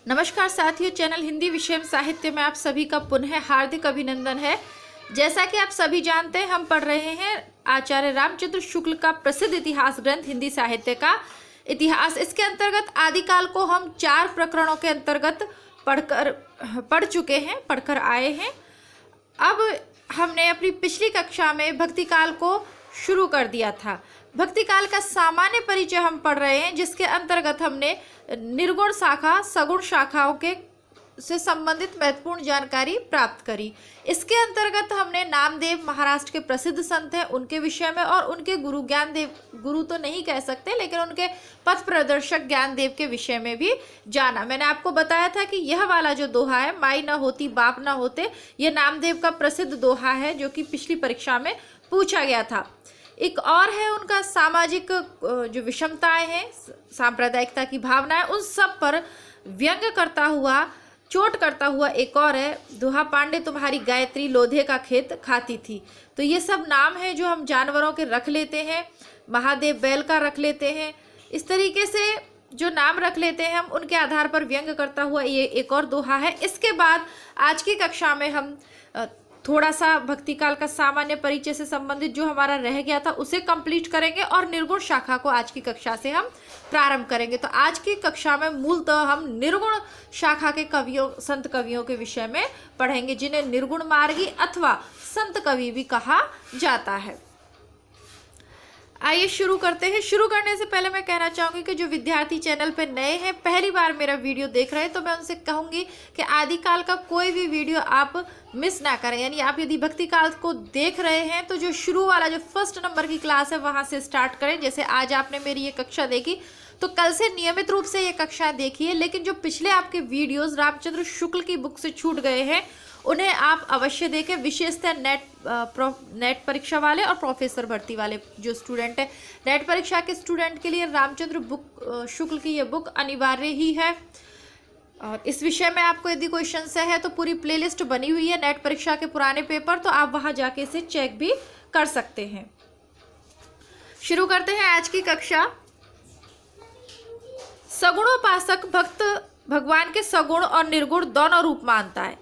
नमस्कार साथियों, चैनल हिंदी विषय साहित्य में आप सभी का पुनः हार्दिक अभिनंदन है। जैसा कि आप सभी जानते हैं, हम पढ़ रहे हैं आचार्य रामचंद्र शुक्ल का प्रसिद्ध इतिहास ग्रंथ हिंदी साहित्य का इतिहास। इसके अंतर्गत आदिकाल को हम 4 प्रकरणों के अंतर्गत पढ़ चुके हैं, पढ़कर आए हैं। अब हमने अपनी पिछली कक्षा में भक्ति काल को शुरू कर दिया था। भक्ति काल का सामान्य परिचय हम पढ़ रहे हैं, जिसके अंतर्गत हमने निर्गुण शाखा सगुण शाखाओं के से संबंधित महत्वपूर्ण जानकारी प्राप्त करी। इसके अंतर्गत हमने नामदेव महाराष्ट्र के प्रसिद्ध संत हैं, उनके विषय में और उनके गुरु ज्ञानदेव, गुरु तो नहीं कह सकते लेकिन उनके पथ प्रदर्शक ज्ञानदेव के विषय में भी जाना। मैंने आपको बताया था कि यह वाला जो दोहा है, माई न होती बाप न होते, ये नामदेव का प्रसिद्ध दोहा है जो कि पिछली परीक्षा में पूछा गया था। एक और है उनका सामाजिक जो विषमताएं हैं, सांप्रदायिकता की भावना है, उन सब पर व्यंग करता हुआ, चोट करता हुआ एक और है, दोहा पांडे तुम्हारी गायत्री लोधे का खेत खाती थी। तो ये सब नाम है जो हम जानवरों के रख लेते हैं, महादेव बैल का रख लेते हैं, इस तरीके से जो नाम रख लेते हैं हम, उनके आधार पर व्यंग करता हुआ ये एक और दोहा है। इसके बाद आज की कक्षा में हम थोड़ा सा भक्ति काल का सामान्य परिचय से संबंधित जो हमारा रह गया था उसे कंप्लीट करेंगे और निर्गुण शाखा को आज की कक्षा से हम प्रारंभ करेंगे। तो आज की कक्षा में मूलतः हम निर्गुण शाखा के कवियों, संत कवियों के विषय में पढ़ेंगे, जिन्हें निर्गुण मार्गी अथवा संत कवि भी कहा जाता है। आइए शुरू करते हैं। शुरू करने से पहले मैं कहना चाहूँगी कि जो विद्यार्थी चैनल पर नए हैं, पहली बार मेरा वीडियो देख रहे हैं, तो मैं उनसे कहूँगी कि आदिकाल का कोई भी वीडियो आप मिस ना करें। यानी आप यदि भक्ति काल को देख रहे हैं तो जो शुरू वाला जो फर्स्ट नंबर की क्लास है वहाँ से स्टार्ट करें। जैसे आज आपने मेरी ये कक्षा देखी तो कल से नियमित रूप से ये कक्षा देखिए। लेकिन जो पिछले आपके वीडियोज़ रामचंद्र शुक्ल की बुक से छूट गए हैं उन्हें आप अवश्य देखें, विशेषतः नेट परीक्षा वाले और प्रोफेसर भर्ती वाले जो स्टूडेंट हैं। नेट परीक्षा के स्टूडेंट के लिए रामचंद्र शुक्ल की ये बुक अनिवार्य ही है। और इस विषय में आपको यदि कोई संशय है तो पूरी प्लेलिस्ट बनी हुई है नेट परीक्षा के पुराने पेपर, तो आप वहां जाके इसे चेक भी कर सकते हैं। शुरू करते हैं आज की कक्षा। सगुणोपासक भक्त भगवान के सगुण और निर्गुण दोनों रूप मानता है,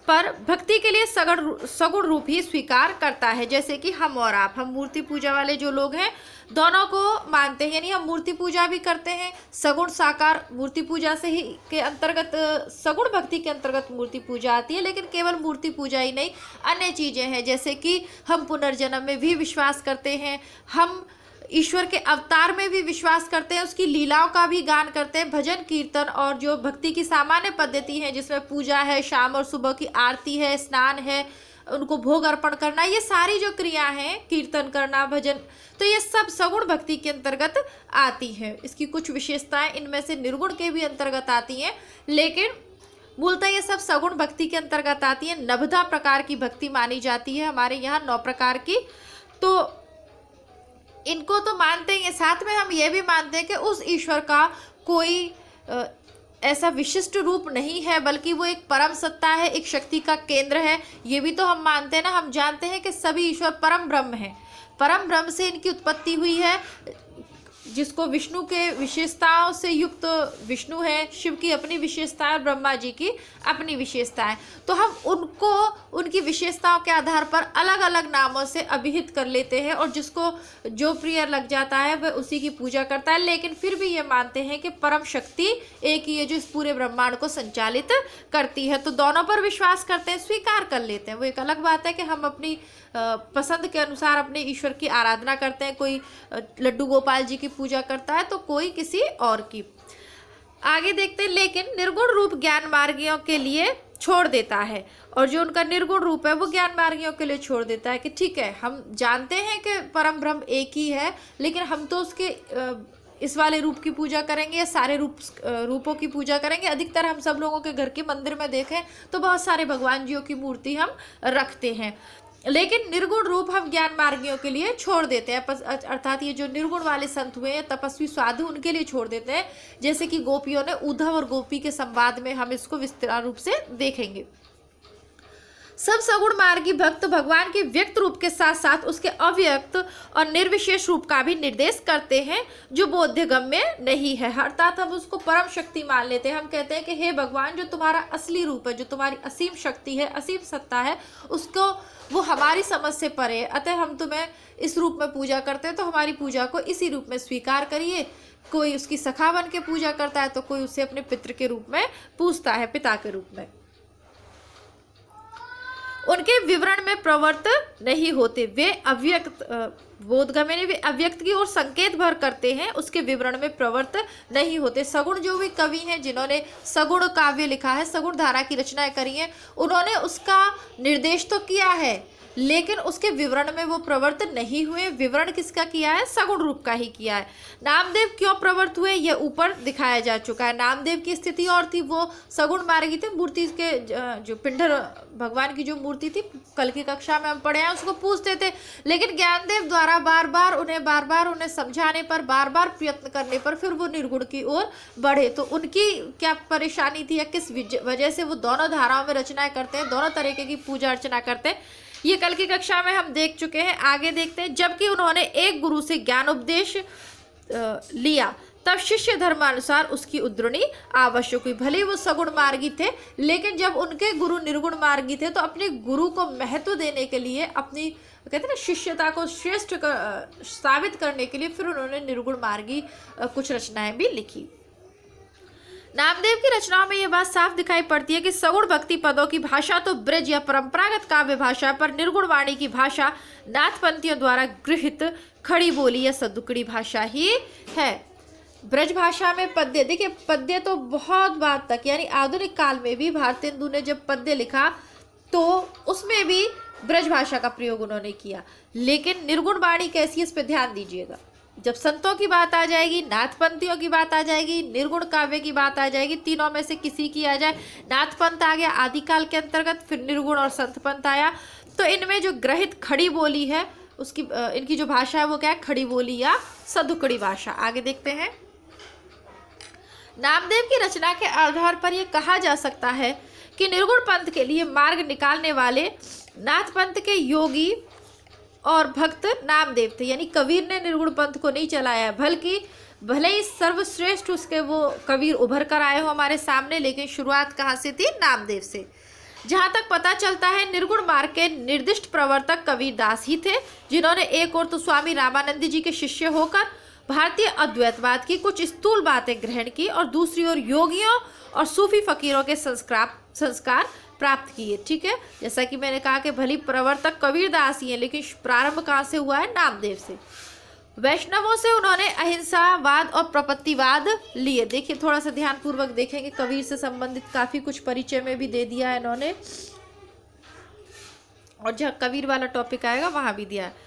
पर भक्ति के लिए सगुण रूप ही स्वीकार करता है। जैसे कि हम और आप, हम मूर्ति पूजा वाले जो लोग हैं दोनों को मानते हैं। यानी हम मूर्ति पूजा भी करते हैं, सगुण साकार मूर्ति पूजा से ही के अंतर्गत, सगुण भक्ति के अंतर्गत मूर्ति पूजा आती है। लेकिन केवल मूर्ति पूजा ही नहीं, अन्य चीज़ें हैं, जैसे कि हम पुनर्जन्म में भी विश्वास करते हैं, हम ईश्वर के अवतार में भी विश्वास करते हैं, उसकी लीलाओं का भी गान करते हैं, भजन कीर्तन और जो भक्ति की सामान्य पद्धति है जिसमें पूजा है, शाम और सुबह की आरती है, स्नान है, उनको भोग अर्पण करना, ये सारी जो क्रिया हैं, कीर्तन करना, भजन, तो ये सब सगुण भक्ति के अंतर्गत आती हैं। इसकी कुछ विशेषताएं इनमें से निर्गुण के भी अंतर्गत आती हैं, लेकिन मूलतः ये सब सगुण भक्ति के अंतर्गत आती है। नवधा प्रकार की भक्ति मानी जाती है हमारे यहाँ, 9 प्रकार की, तो इनको तो मानते हैं। साथ में हम ये भी मानते हैं कि उस ईश्वर का कोई ऐसा विशिष्ट रूप नहीं है, बल्कि वो एक परम सत्ता है, एक शक्ति का केंद्र है। ये भी तो हम मानते हैं ना। हम जानते हैं कि सभी ईश्वर परम ब्रह्म है, परम ब्रह्म से इनकी उत्पत्ति हुई है, जिसको विष्णु के विशेषताओं से युक्त विष्णु है, शिव की अपनी विशेषताएं, ब्रह्मा जी की अपनी विशेषताएं। तो हम उनको उनकी विशेषताओं के आधार पर अलग अलग नामों से अभिहित कर लेते हैं, और जिसको जो प्रिय लग जाता है वह उसी की पूजा करता है। लेकिन फिर भी ये मानते हैं कि परम शक्ति एक ही है जो इस पूरे ब्रह्मांड को संचालित करती है। तो दोनों पर विश्वास करते हैं, स्वीकार कर लेते हैं। वो एक अलग बात है कि हम अपनी पसंद के अनुसार अपने ईश्वर की आराधना करते हैं। कोई लड्डू गोपाल जी की पूजा करता है तो कोई किसी और की। आगे देखते हैं। लेकिन निर्गुण रूप ज्ञान मार्गियों के लिए छोड़ देता है, और जो उनका निर्गुण रूप है वो ज्ञान मार्गियों के लिए छोड़ देता है कि ठीक है, हम जानते हैं कि परम ब्रह्म एक ही है, लेकिन हम तो उसके इस वाले रूप की पूजा करेंगे या सारे रूपों की पूजा करेंगे। अधिकतर हम सब लोगों के घर के मंदिर में देखें तो बहुत सारे भगवान जियों की मूर्ति हम रखते हैं, लेकिन निर्गुण रूप हम ज्ञान मार्गियों के लिए छोड़ देते हैं। अर्थात ये जो निर्गुण वाले संत हुए, तपस्वी साधु, उनके लिए छोड़ देते हैं। जैसे कि गोपियों ने उद्धव और गोपी के संवाद में हम इसको विस्तार रूप से देखेंगे। सब सगुण मार्गी भक्त भगवान के व्यक्त रूप के साथ साथ उसके अव्यक्त और निर्विशेष रूप का भी निर्देश करते हैं, जो बोध्यगम्य नहीं है। अर्थात हम उसको परम शक्ति मान लेते हैं। हम कहते हैं कि हे भगवान, जो तुम्हारा असली रूप है, जो तुम्हारी असीम शक्ति है, असीम सत्ता है, उसको वो हमारी समझ से परे है। अतः हम तुम्हें इस रूप में पूजा करते हैं, तो हमारी पूजा को इसी रूप में स्वीकार करिए। कोई उसकी सखा बन के पूजा करता है, तो कोई उसे अपने पितृ के रूप में पूजता है, पिता के रूप में। उनके विवरण में प्रवृत्त नहीं होते, वे अव्यक्त बोधगम्य ने वे अव्यक्त की ओर संकेत भर करते हैं, उसके विवरण में प्रवृत्त नहीं होते। सगुण जो भी कवि हैं जिन्होंने सगुण काव्य लिखा है, सगुण धारा की रचनाएं करी हैं, उन्होंने उसका निर्देश तो किया है, लेकिन उसके विवरण में वो प्रवृत्त नहीं हुए। विवरण किसका किया है? सगुण रूप का ही किया है। नामदेव क्यों प्रवृत्त हुए, यह ऊपर दिखाया जा चुका है। नामदेव की स्थिति और थी, वो सगुण मार्गी थे। मूर्ति के जो पिंडर भगवान की जो मूर्ति थी, कल की कक्षा में हम पढ़े हैं, उसको पूजते थे। लेकिन ज्ञानदेव द्वारा बार बार उन्हें समझाने पर, बार बार प्रयत्न करने पर फिर वो निर्गुण की ओर बढ़े। तो उनकी क्या परेशानी थी या किस वजह से वो दोनों धाराओं में रचनाएं करते हैं, दोनों तरीके की पूजा अर्चना करते हैं, ये कल की कक्षा में हम देख चुके हैं। आगे देखते हैं। जबकि उन्होंने एक गुरु से ज्ञान उपदेश लिया, तब शिष्य धर्मानुसार उसकी उद्रणी आवश्यक हुई। भले वो सगुण मार्गी थे, लेकिन जब उनके गुरु निर्गुण मार्गी थे, तो अपने गुरु को महत्व देने के लिए, अपनी कहते हैं ना शिष्यता को श्रेष्ठ साबित करने के लिए, फिर उन्होंने निर्गुण मार्गी कुछ रचनाएं भी लिखी। नामदेव की रचनाओं में यह बात साफ दिखाई पड़ती है कि सगुण भक्ति पदों की भाषा तो ब्रज या परंपरागत काव्य भाषा, पर निर्गुण वाणी की भाषा नाथपंथियों द्वारा गृहित खड़ी बोली या सदुकड़ी भाषा ही है। ब्रज भाषा में पद्य, देखिए पद्य तो बहुत बाद तक, यानी आधुनिक काल में भी भारतेंदु ने जब पद्य लिखा तो उसमें भी ब्रज भाषा का प्रयोग उन्होंने किया। लेकिन निर्गुण वाणी कैसी, इस पर ध्यान दीजिएगा। जब संतों की बात आ जाएगी, नाथपंथियों की बात आ जाएगी, निर्गुण काव्य की बात आ जाएगी, तीनों में से किसी की आ जाए, नाथपंथ आ गया आदिकाल के अंतर्गत, फिर निर्गुण और संत पंथ आया, तो इनमें जो ग्रहित खड़ी बोली है, उसकी इनकी जो भाषा है वो क्या है? खड़ी बोली या सदुकड़ी भाषा। आगे देखते हैं। नामदेव की रचना के आधार पर यह कहा जा सकता है कि निर्गुण पंथ के लिए मार्ग निकालने वाले नाथपंथ के योगी और भक्त नामदेव थे। यानी कबीर ने निर्गुण पंथ को नहीं चलाया, बल्कि भले ही सर्वश्रेष्ठ उसके वो कबीर उभर कर आए हो हमारे सामने, लेकिन शुरुआत कहाँ से थी? नामदेव से। जहाँ तक पता चलता है, निर्गुण मार्ग के निर्दिष्ट प्रवर्तक कबीर दास ही थे, जिन्होंने एक और तो स्वामी रामानंद जी के शिष्य होकर भारतीय अद्वैतवाद की कुछ स्थूल बातें ग्रहण की, और दूसरी ओर योगियों और सूफी फकीरों के संस्कार प्राप्त किए। ठीक है, जैसा कि मैंने कहा कि भली प्रवर्तक कबीरदास ही हैं, लेकिन प्रारंभ कहाँ से हुआ है? नामदेव से। वैष्णवों से उन्होंने अहिंसावाद और प्रपत्तिवाद लिए। देखिए थोड़ा सा ध्यान पूर्वक देखेंगे, कबीर से संबंधित काफी कुछ परिचय में भी दे दिया है इन्होंने, और जहाँ कबीर वाला टॉपिक आएगा वहां भी दिया है।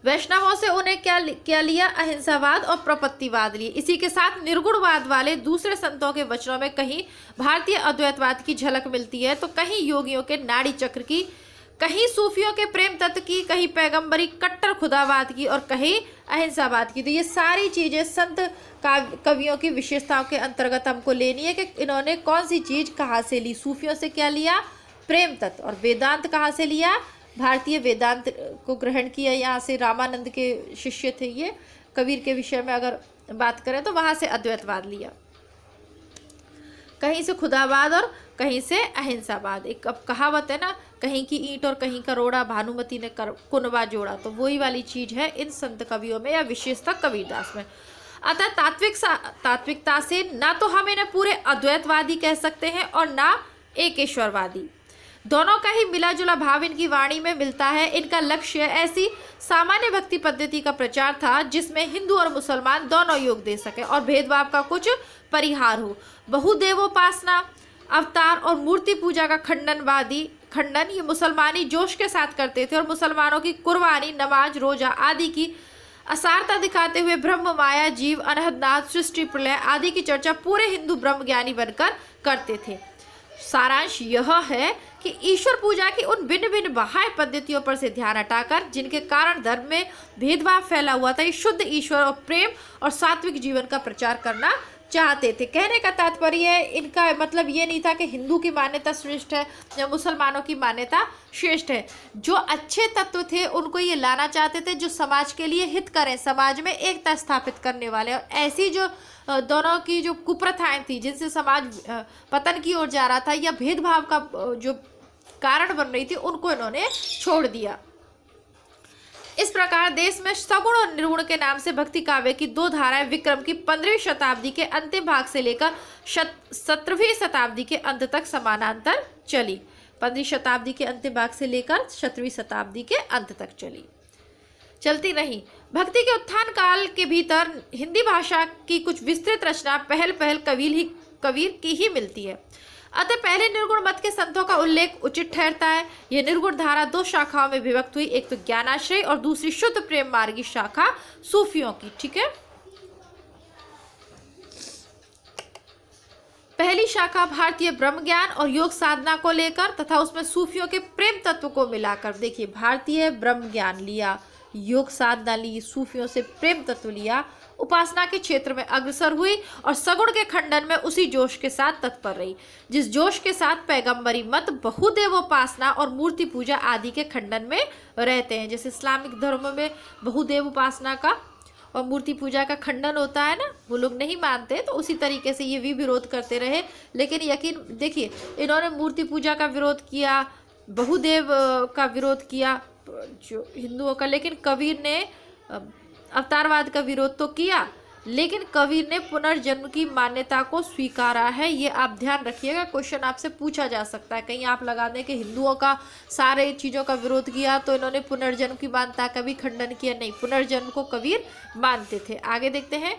वैष्णवों से उन्हें क्या लिया? अहिंसावाद और प्रपत्तिवाद लिए। इसी के साथ निर्गुणवाद वाले दूसरे संतों के वचनों में कहीं भारतीय अद्वैतवाद की झलक मिलती है, तो कहीं योगियों के नाड़ी चक्र की, कहीं सूफियों के प्रेम तत्व की, कहीं पैगंबरी कट्टर खुदावाद की, और कहीं अहिंसावाद की। तो ये सारी चीजें संत कवियों की विशेषताओं के अंतर्गत हमको लेनी है कि इन्होंने कौन सी चीज कहाँ से ली। सूफियों से क्या लिया? प्रेम तत्व। और वेदांत कहाँ से लिया? भारतीय वेदांत को ग्रहण किया। यहाँ से रामानंद के शिष्य थे ये। कबीर के विषय में अगर बात करें तो वहाँ से अद्वैतवाद लिया, कहीं से खुदावाद और कहीं से अहिंसावाद। एक अब कहावत है ना, कहीं की ईंट और कहीं का रोड़ा, भानुमति ने कुनबा जोड़ा, तो वही वाली चीज है इन संत कवियों में, या विशेषता कबीरदास में। अतः तात्विकता से ना तो हम इन्हें पूरे अद्वैतवादी कह सकते हैं और ना एकेश्वरवादी। दोनों का ही मिला जुला भाव इनकी वाणी में मिलता है। इनका लक्ष्य ऐसी सामान्य भक्ति पद्धति का प्रचार था जिसमें हिंदू और मुसलमान दोनों योग दे सके और भेदभाव का कुछ परिहार हो। बहुदेवोपासना, अवतार और मूर्ति पूजा का खंडन ये मुसलमानी जोश के साथ करते थे, और मुसलमानों की कुर्बानी, नमाज, रोजा आदि की असारता दिखाते हुए ब्रह्म, माया, जीव, अनहदनाथ, सृष्टि, प्रलय आदि की चर्चा पूरे हिंदू ब्रह्मज्ञानी बनकर करते थे। सारांश यह है कि ईश्वर पूजा की उन भिन्न भिन्न बाह्य पद्धतियों पर से ध्यान हटाकर, जिनके कारण धर्म में भेदभाव फैला हुआ था, शुद्ध ईश्वर और प्रेम और सात्विक जीवन का प्रचार करना चाहते थे। कहने का तात्पर्य इनका मतलब ये नहीं था कि हिंदू की मान्यता श्रेष्ठ है या मुसलमानों की मान्यता श्रेष्ठ है। जो अच्छे तत्व थे उनको ये लाना चाहते थे जो समाज के लिए हित करें, समाज में एकता स्थापित करने वाले। और ऐसी जो दोनों की जो कुप्रथाएं थी जिनसे समाज पतन की ओर जा रहा था या भेदभाव का जो कारण बन रही थी, उनको इन्होंने छोड़ दिया। इस प्रकार देश में सगुण और निर्गुण के नाम से भक्ति काव्य की दो धाराएं विक्रम की 15वीं शताब्दी के अंतिम भाग से लेकर 17वीं शताब्दी के अंत तक समानांतर चली। 15वीं शताब्दी के अंतिम भाग से लेकर 17वीं शताब्दी के अंत तक चलती रही। भक्ति के उत्थान काल के भीतर हिंदी भाषा की कुछ विस्तृत रचना पहल कबीर की ही मिलती है। अतः पहले निर्गुण मत के संतों का उल्लेख उचित ठहरता है। यह निर्गुण धारा दो शाखाओं में विभक्त हुई, एक तो ज्ञानाश्रय और दूसरी शुद्ध प्रेम मार्गी शाखा सूफियों की। ठीक है, पहली शाखा भारतीय ब्रह्म ज्ञान और योग साधना को लेकर तथा उसमें सूफियों के प्रेम तत्व को मिलाकर। देखिए, भारतीय ब्रह्म ज्ञान लिया, योग साधना ली, सूफियों से प्रेम तत्व लिया, उपासना के क्षेत्र में अग्रसर हुई और सगुण के खंडन में उसी जोश के साथ तत्पर रही जिस जोश के साथ पैगंबरी मत, बहुदेवोपासना और मूर्ति पूजा आदि के खंडन में रहते हैं। जैसे इस्लामिक धर्म में बहुदेव उपासना का और मूर्ति पूजा का खंडन होता है ना, वो लोग नहीं मानते, तो उसी तरीके से ये भी विरोध करते रहे। लेकिन यकीन देखिए, इन्होंने मूर्ति पूजा का विरोध किया, बहुदेव का विरोध किया जो हिंदुओं का, लेकिन कबीर ने अवतारवाद का विरोध तो किया, लेकिन कबीर ने पुनर्जन्म की मान्यता को स्वीकारा है। ये आप ध्यान रखिएगा, क्वेश्चन आपसे पूछा जा सकता है। कहीं आप लगा दें कि हिंदुओं का सारे चीज़ों का विरोध किया तो इन्होंने पुनर्जन्म की मान्यता का भी खंडन किया। नहीं, पुनर्जन्म को कबीर मानते थे। आगे देखते हैं।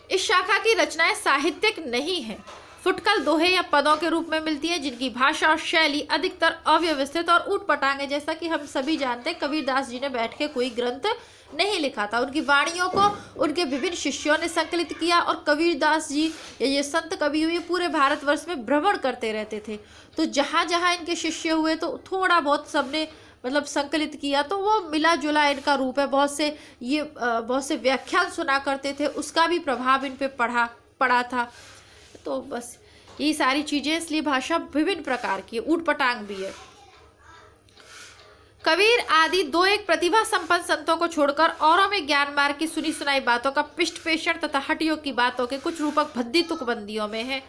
इस शाखा की रचनाएं साहित्यिक नहीं है, फुटकल दोहे या पदों के रूप में मिलती है जिनकी भाषा और शैली अधिकतर अव्यवस्थित और ऊटपटांग है। जैसा कि हम सभी जानते हैं, कबीरदास जी ने बैठ के कोई ग्रंथ नहीं लिखा था, उनकी वाणियों को उनके विभिन्न शिष्यों ने संकलित किया। और कबीरदास जी ये संत कवि हुए पूरे भारतवर्ष में भ्रमण करते रहते थे, तो जहाँ जहाँ इनके शिष्य हुए तो थोड़ा बहुत सबने मतलब संकलित किया, तो वो मिला जुला इनका रूप है। बहुत से व्याख्यान सुना करते थे, उसका भी प्रभाव इन पे पड़ा था। तो बस ये सारी चीजें, इसलिए भाषा विभिन्न प्रकार की है, ऊटपटांग भी है। कबीर आदि दो एक प्रतिभा संपन्न संतों को छोड़कर औरों में ज्ञान मार्ग की सुनी सुनाई बातों का पिष्ट पेषण तथा हठयोग की बातों के कुछ रूपक भद्दी तुकबंदियों में है।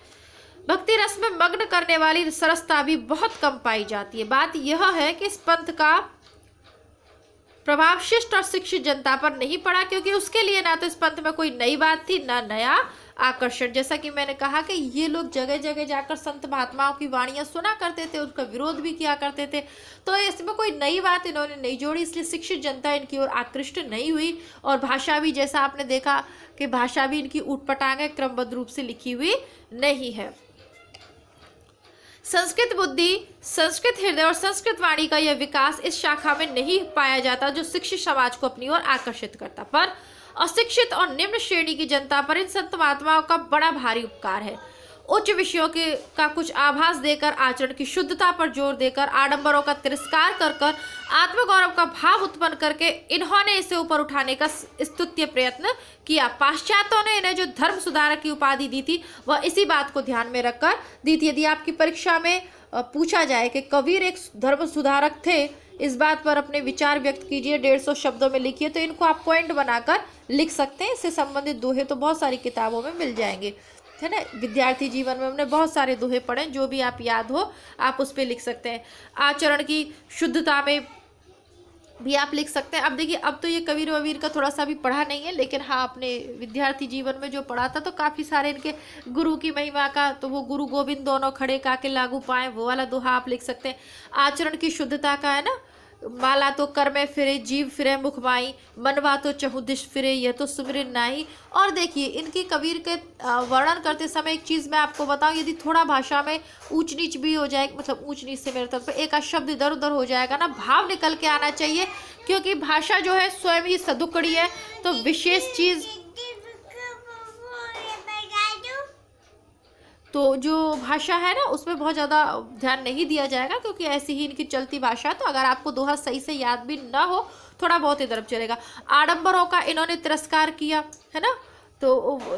भक्ति रस में मग्न करने वाली सरसता भी बहुत कम पाई जाती है। बात यह है कि इस पंथ का प्रभाव शिष्ट और शिक्षित जनता पर नहीं पड़ा, क्योंकि उसके लिए ना तो इस पंथ में कोई नई बात थी, ना नया आकर्षण। जैसा कि मैंने कहा कि ये लोग जगह जगह जाकर संत महात्माओं की वाणियां सुना करते थे, उसका विरोध भी किया करते थे, तो इसमें कोई नई बात इन्होंने नहीं जोड़ी, इसलिए शिक्षित जनता इनकी ओर आकृष्ट नहीं हुई। और भाषा भी, जैसा आपने देखा कि भाषा भी इनकी ऊटपटांग है, क्रमबद्ध रूप से लिखी हुई नहीं है। संस्कृत बुद्धि, संस्कृत हृदय और संस्कृत वाणी का यह विकास इस शाखा में नहीं पाया जाता जो शिक्षित समाज को अपनी ओर आकर्षित करता। पर अशिक्षित और निम्न श्रेणी की जनता पर इन संत महात्माओं का बड़ा भारी उपकार है। उच्च विषयों का कुछ आभास देकर, आचरण की शुद्धता पर जोर देकर, आडंबरों का तिरस्कार कर आत्मगौरव का भाव उत्पन्न करके इन्होंने इसे ऊपर उठाने का स्तुत्य प्रयत्न किया। पाश्चात्यों ने इन्हें जो धर्म सुधारक की उपाधि दी थी वह इसी बात को ध्यान में रखकर दी थी। यदि आपकी परीक्षा में पूछा जाए कि कबीर एक धर्म सुधारक थे, इस बात पर अपने विचार व्यक्त कीजिए, 150 शब्दों में लिखिए, तो इनको आप पॉइंट बनाकर लिख सकते हैं। इससे संबंधित दोहे तो बहुत सारी किताबों में मिल जाएंगे, है ना। विद्यार्थी जीवन में हमने बहुत सारे दोहे पढ़े, जो भी आप याद हो आप उस पर लिख सकते हैं। आचरण की शुद्धता में भी आप लिख सकते हैं। अब देखिए, अब तो ये कबीर वबीर का थोड़ा सा भी पढ़ा नहीं है, लेकिन हाँ, अपने विद्यार्थी जीवन में जो पढ़ा था तो काफ़ी सारे इनके गुरु की महिमा का, तो वो गुरु गोविंद दोनों खड़े काके लागू पाए, वो वाला दोहा आप लिख सकते हैं। आचरण की शुद्धता का है ना, माला तो कर में फिरे, जीव फिरे मुख माई, मनवा तो चहुदिश फिरे, यह तो सुमिरन नाई। और देखिए, इनकी कबीर के वर्णन करते समय एक चीज़ मैं आपको बताऊं, यदि थोड़ा भाषा में ऊंच नीच भी हो जाए, मतलब ऊंच नीच से मेरे तरफ एक आध शब्द इधर उधर हो जाएगा ना, भाव निकल के आना चाहिए, क्योंकि भाषा जो है स्वयं ही सदुकड़ी है। तो विशेष चीज़, तो जो भाषा है ना उसमें बहुत ज़्यादा ध्यान नहीं दिया जाएगा, क्योंकि ऐसी ही इनकी चलती भाषा है। तो अगर आपको दोहा सही से याद भी ना हो, थोड़ा बहुत ही तरफ चलेगा। आडंबरों का इन्होंने तिरस्कार किया, है ना, तो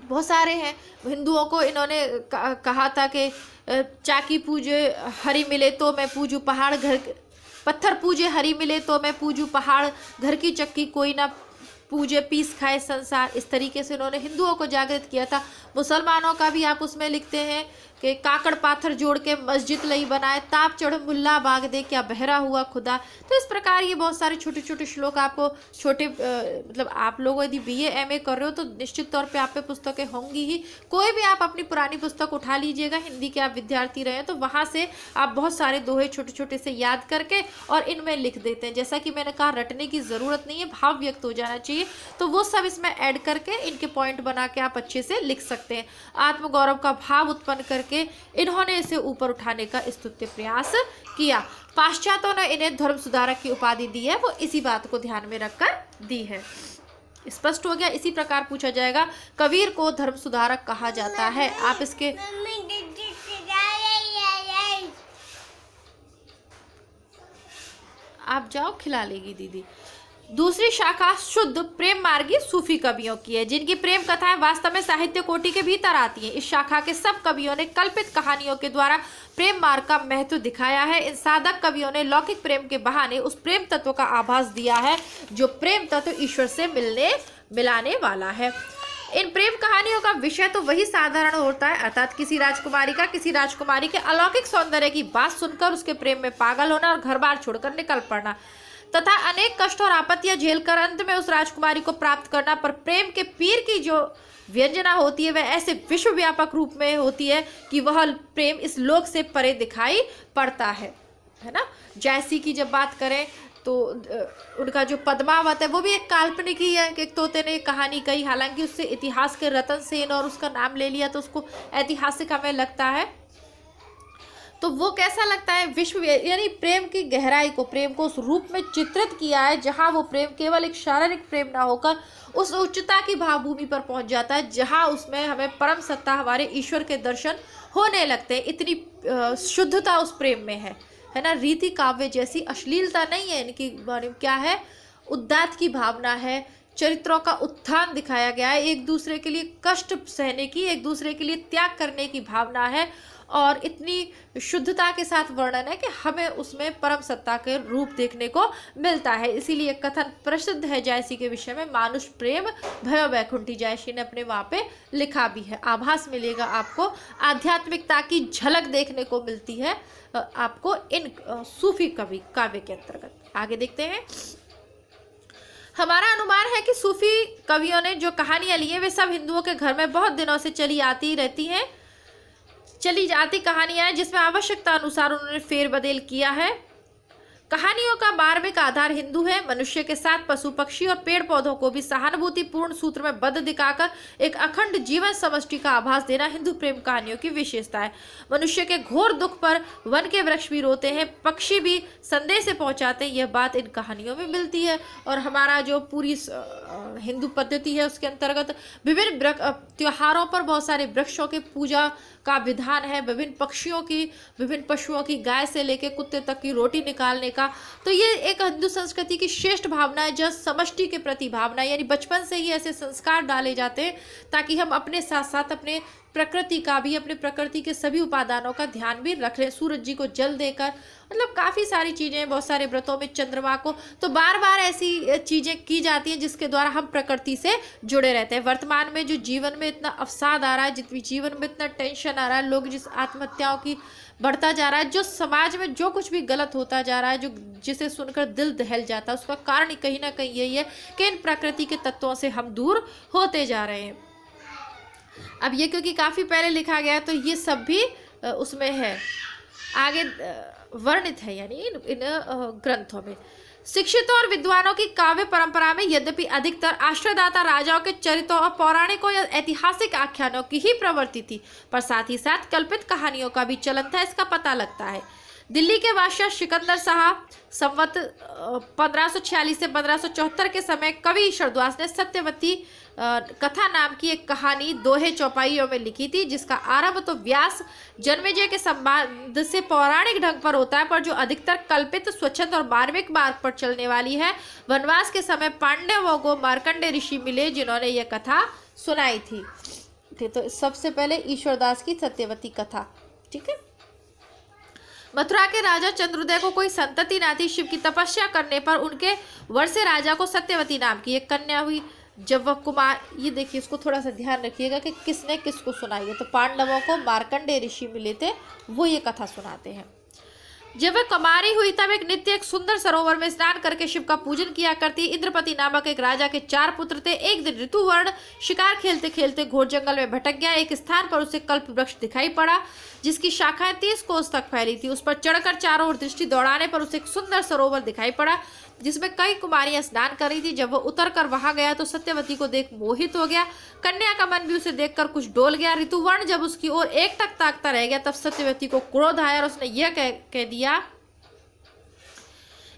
बहुत सारे हैं। हिंदुओं को इन्होंने कहा था कि चाकी पूजे हरी मिले तो मैं पूजू पहाड़, घर पत्थर पूजे हरी मिले तो मैं पूजू पहाड़, घर की चक्की कोई ना पूजे पीस खाए संसार। इस तरीके से उन्होंने हिंदुओं को जागृत किया था। मुसलमानों का भी आप उसमें लिखते हैं कि काकड़ पाथर जोड़ के मस्जिद लई बनाए, ताप चढ़ मुल्ला बाग दे क्या बहरा हुआ खुदा। तो इस प्रकार ये बहुत सारे छोटे छोटे श्लोक आपको छोटे मतलब आप लोग यदि BA MA कर रहे हो तो निश्चित तौर पे आप पे पुस्तकें होंगी ही। कोई भी आप अपनी पुरानी पुस्तक उठा लीजिएगा, हिंदी के आप विद्यार्थी रहे तो वहाँ से आप बहुत सारे दोहे छोटे छोटे से याद करके और इनमें लिख देते हैं। जैसा कि मैंने कहा, रटने की ज़रूरत नहीं है, भाव व्यक्त हो जाना चाहिए, तो वो सब इसमें ऐड करके इनके पॉइंट बना के आप अच्छे से लिख सकते हैं। आत्मगौरव का भाव उत्पन्न करके इन्होंने इसे ऊपर उठाने का स्तुत्य प्रयास किया। पाश्चात्यों ने इन्हें धर्म सुधारक की उपाधि दी है, वो इसी बात को ध्यान में रखकर दी है। स्पष्ट हो गया। इसी प्रकार पूछा जाएगा, कबीर को धर्म सुधारक कहा जाता है। आप इसके आप जाओ, खिला लेगी दीदी। दूसरी शाखा शुद्ध प्रेम मार्गी सूफी कवियों की है, जिनकी प्रेम कथाएं वास्तव में साहित्य कोटि के भीतर आती हैं। इस शाखा के सब कवियों ने कल्पित कहानियों के द्वारा प्रेम मार्ग का महत्व दिखाया है। इन साधक कवियों ने लौकिक प्रेम के बहाने उस प्रेम तत्व का आभास दिया है जो प्रेम तत्व ईश्वर से मिलाने वाला है। इन प्रेम कहानियों का विषय तो वही साधारण होता है, अर्थात किसी राजकुमारी का किसी राजकुमारी के अलौकिक सौंदर्य की बात सुनकर उसके प्रेम में पागल होना और घर बार छोड़कर निकल पड़ना तथा अनेक कष्ट और आपत्तियां झेलकर अंत में उस राजकुमारी को प्राप्त करना। पर प्रेम के पीर की जो व्यंजना होती है वह ऐसे विश्वव्यापक रूप में होती है कि वह प्रेम इस लोक से परे दिखाई पड़ता है ना। जैसी की जब बात करें तो उनका जो पद्मावत है वो भी एक काल्पनिक ही है। एक तोते ने कहानी कही, हालांकि उससे इतिहास के रतन सेन और उसका नाम ले लिया तो उसको ऐतिहासिक हमें लगता है। तो वो कैसा लगता है, विश्व यानी प्रेम की गहराई को, प्रेम को उस रूप में चित्रित किया है जहाँ वो प्रेम केवल एक शारीरिक प्रेम ना होकर उस उच्चता की भावभूमि पर पहुँच जाता है जहाँ उसमें हमें परम सत्ता हमारे ईश्वर के दर्शन होने लगते हैं। इतनी शुद्धता उस प्रेम में है ना। रीति काव्य जैसी अश्लीलता नहीं है इनकी, क्या है, उद्दात की भावना है, चरित्रों का उत्थान दिखाया गया है, एक दूसरे के लिए कष्ट सहने की, एक दूसरे के लिए त्याग करने की भावना है और इतनी शुद्धता के साथ वर्णन है कि हमें उसमें परम सत्ता के रूप देखने को मिलता है। इसीलिए कथन प्रसिद्ध है जायसी के विषय में, मानुष प्रेम भयो वैकुंठी, जायसी ने अपने वहाँ पे लिखा भी है। आभास मिलेगा आपको, आध्यात्मिकता की झलक देखने को मिलती है आपको इन सूफी कवि काव्य के अंतर्गत। आगे देखते हैं। हमारा अनुमान है कि सूफी कवियों ने जो कहानियां ली हैं वे सब हिंदुओं के घर में बहुत दिनों से चली जाती कहानियां हैं जिसमें आवश्यकता अनुसार उन्होंने फेरबदल किया है। कहानियों का मार्मिक आधार हिंदू है। मनुष्य के साथ पशु पक्षी और पेड़ पौधों को भी सहानुभूतिपूर्ण सूत्र में बद्ध दिखाकर एक अखंड जीवन समष्टि का आभास देना हिंदू प्रेम कहानियों की विशेषता है। मनुष्य के घोर दुख पर वन के वृक्ष भी रोते हैं, पक्षी भी संदेश से पहुंचाते हैं, यह बात इन कहानियों में मिलती है। और हमारा जो पूरी हिंदू पद्धति है उसके अंतर्गत विभिन्न त्योहारों पर बहुत सारे वृक्षों के पूजा का विधान है, विभिन्न पशुओं की, गाय से लेकर कुत्ते तक की रोटी निकालने का। तो ये एक हिंदू संस्कृति की श्रेष्ठ भावना है, जो समष्टि के प्रति भावना, यानी बचपन से ही ऐसे संस्कार डाले जाते हैं ताकि हम अपने साथ साथ अपने प्रकृति का भी, अपने प्रकृति के सभी उपादानों का ध्यान भी रख लें। सूरज जी को जल देकर, मतलब काफ़ी सारी चीज़ें, बहुत सारे व्रतों में चंद्रमा को, तो बार बार ऐसी चीज़ें की जाती हैं जिसके द्वारा हम प्रकृति से जुड़े रहते हैं। वर्तमान में जो जीवन में इतना अवसाद आ रहा है, जितनी जीवन में इतना टेंशन आ रहा है, लोग जिस आत्महत्याओं की बढ़ता जा रहा है, जो समाज में जो कुछ भी गलत होता जा रहा है, जो जिसे सुनकर दिल दहल जाता है, उसका कारण कहीं ना कहीं यही है कि इन प्रकृति के तत्वों से हम दूर होते जा रहे हैं। अब ये क्योंकि काफ़ी पहले लिखा गया तो ये सब भी उसमें है, आगे वर्णित है, यानी इन ग्रंथों में। शिक्षितों और विद्वानों की काव्य परंपरा में यद्यपि अधिकतर आश्रयदाता राजाओं के चरित्रों और पौराणिकों या ऐतिहासिक आख्यानों की ही प्रवृत्ति थी, पर साथ ही साथ कल्पित कहानियों का भी चलन था, इसका पता लगता है। दिल्ली के बादशाह सिकंदर शाह संवत 1546 से 1574 के समय कवि ईश्वरदास ने सत्यवती कथा नाम की एक कहानी दोहे चौपाइयों में लिखी थी, जिसका आरंभ तो व्यास जन्मेजय के संवाद से पौराणिक ढंग पर होता है, पर जो अधिकतर कल्पित, स्वच्छंद और मार्मिक मार्ग पर चलने वाली है। वनवास के समय पांडवों को मार्कंडेय ऋषि मिले, जिन्होंने यह कथा सुनाई थी। तो सबसे पहले ईश्वरदास की सत्यवती कथा। ठीक है। मथुरा के राजा चंद्रोदय को कोई संतति ना थी। शिव की तपस्या करने पर उनके वर से राजा को सत्यवती नाम की एक कन्या हुई। जब वह कुमार, ये देखिए, इसको थोड़ा सा ध्यान रखिएगा कि किसने किसको सुनाई है। तो पांडवों को मार्कंडेय ऋषि मिले थे, वो ये कथा सुनाते हैं। जब वह कुमारी हुई तब एक नित्य एक सुंदर सरोवर में स्नान करके शिव का पूजन किया करती। इंद्रपति नामक एक राजा के 4 पुत्र थे। एक दिन ऋतुवर्ण शिकार खेलते खेलते घोर जंगल में भटक गया। एक स्थान पर उसे कल्प वृक्ष दिखाई पड़ा, जिसकी शाखाएं 30 कोस तक फैली थी। उस पर चढ़कर चारों ओर दृष्टि दौड़ाने पर उसे एक सुंदर सरोवर दिखाई पड़ा, जिसमें कई कुमारियां स्नान कर रही थी। जब वह उतर कर वहां गया तो सत्यवती को देख मोहित हो गया। कन्या का मन भी उसे देखकर कुछ डोल गया। ऋतुवर्ण जब उसकी ओर एकटक ताकता रह गया, तब सत्यवती को क्रोध आया और उसने यह कह दिया,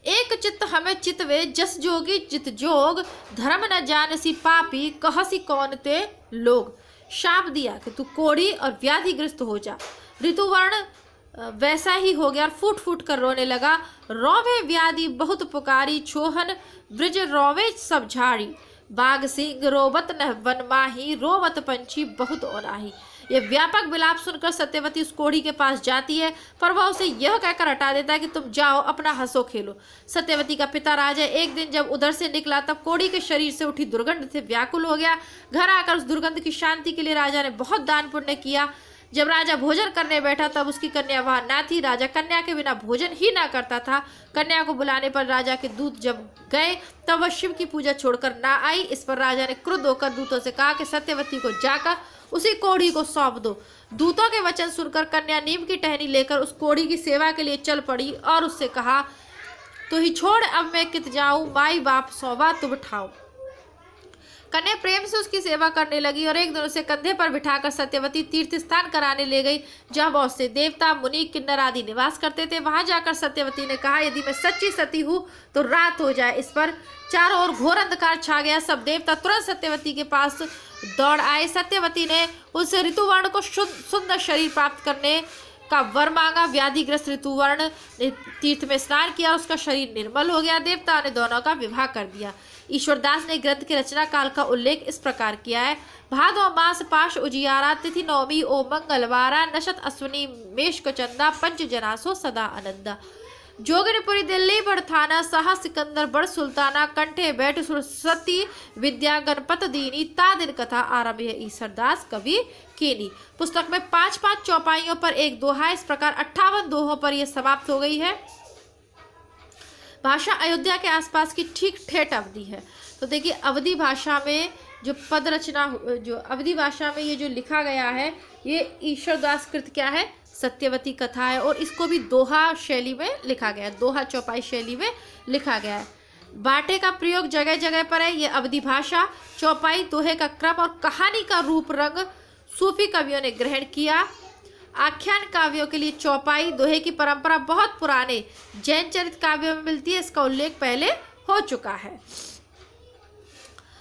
एक चित्त हमें चितवे, जस जोगी जित जोग, धर्म न जानसी पापी, कहसी कौन ते लोग। शाप दिया कि तू कोढ़ी और व्याधिग्रस्त हो जा। ऋतुवर्ण वैसा ही हो गया और फूट फूट कर रोने लगा। रोवे व्याधि बहुत पुकारी, छोहन ब्रज रोवे सब झाड़ी, बाघ सिंह रोवत न वन माही, रोवत पंछी बहुत ओनाही। ये व्यापक विलाप सुनकर सत्यवती उस कोढ़ी के पास जाती है, पर वह उसे यह कहकर हटा देता है कि तुम जाओ, अपना हंसो खेलो। सत्यवती का पिता राजा एक दिन जब उधर से निकला, तब कोढ़ी के शरीर से उठी दुर्गंध से व्याकुल हो गया। घर आकर उस दुर्गंध की शांति के लिए राजा ने बहुत दान पुण्य किया। जब राजा भोजन करने बैठा, तब उसकी कन्या वहां ना थी। राजा कन्या के बिना भोजन ही ना करता था। कन्या को बुलाने पर राजा के दूत जब गए, तब वह शिव की पूजा छोड़कर ना आई। इस पर राजा ने क्रुद्ध होकर दूतों से कहा कि सत्यवती को जाकर उसी कोढ़ी को सौंप दो। दूतों के वचन सुनकर कन्या नीम की टहनी लेकर उस कोढ़ी की सेवा के लिए चल पड़ी और उससे कहा, तो ही छोड़ अब मैं कित जाऊं, माई बाप सौवा तुम ठाऊं। कन्या प्रेम से उसकी सेवा करने लगी और एक दिन उसे कंधे पर बिठाकर सत्यवती तीर्थ स्थान कराने ले गई, जहाँ बहुत से देवता, मुनि, किन्नर आदि निवास करते थे। वहां जाकर सत्यवती ने कहा, यदि मैं सच्ची सती हूँ तो रात हो जाए। इस पर चारों ओर घोर अंधकार छा गया। सब देवता तुरंत सत्यवती के पास दौड़ आए। सत्यवती ने उससे ऋतुवर्ण को सुंदर शरीर प्राप्त करने का वर मांगा। व्याधिग्रस्त ऋतुवर्ण ने तीर्थ में स्नान किया, उसका शरीर निर्मल हो गया। देवता ने दोनों का विवाह कर दिया। ईश्वरदास ने ग्रंथ के रचना काल का उल्लेख इस प्रकार किया है। भादो मास पाश उजियारा, तिथि नौमी ओ मंगलवारा, नशत अश्विनी मेष को चंदा, पंच जनासो सदा आनंदा। जोगिनपुरी दिल्ली बड़ थाना, शाह सिकंदर बड़ सुल्ताना, कंठे बैठ सरस्वती विद्या, गणपत दीनी, ता दिन कथा आरंभ है ईश्वरदास कवि कीनी। पुस्तक में 5-5 चौपाइयों पर एक दोहा, इस प्रकार 58 दोहों पर यह समाप्त हो गई है। भाषा अयोध्या के आसपास की ठीक ठेठ अवधि है। तो देखिए, अवधि भाषा में जो पद रचना, जो अवधि भाषा में ये जो लिखा गया है, ये ईश्वरदास कृत क्या है, सत्यवती कथा है। और इसको भी दोहा शैली में लिखा गया है, दोहा चौपाई शैली में लिखा गया है। बाटे का प्रयोग जगह जगह पर है। ये अवधि भाषा, चौपाई, दोहे का क्रम और कहानी का रूप रंग सूफी कवियों ने ग्रहण किया। आख्यान काव्यों के लिए चौपाई, दोहे की परंपरा बहुत पुराने जैन चरित काव्यों में मिलती है। इसका उल्लेख पहले हो चुका है।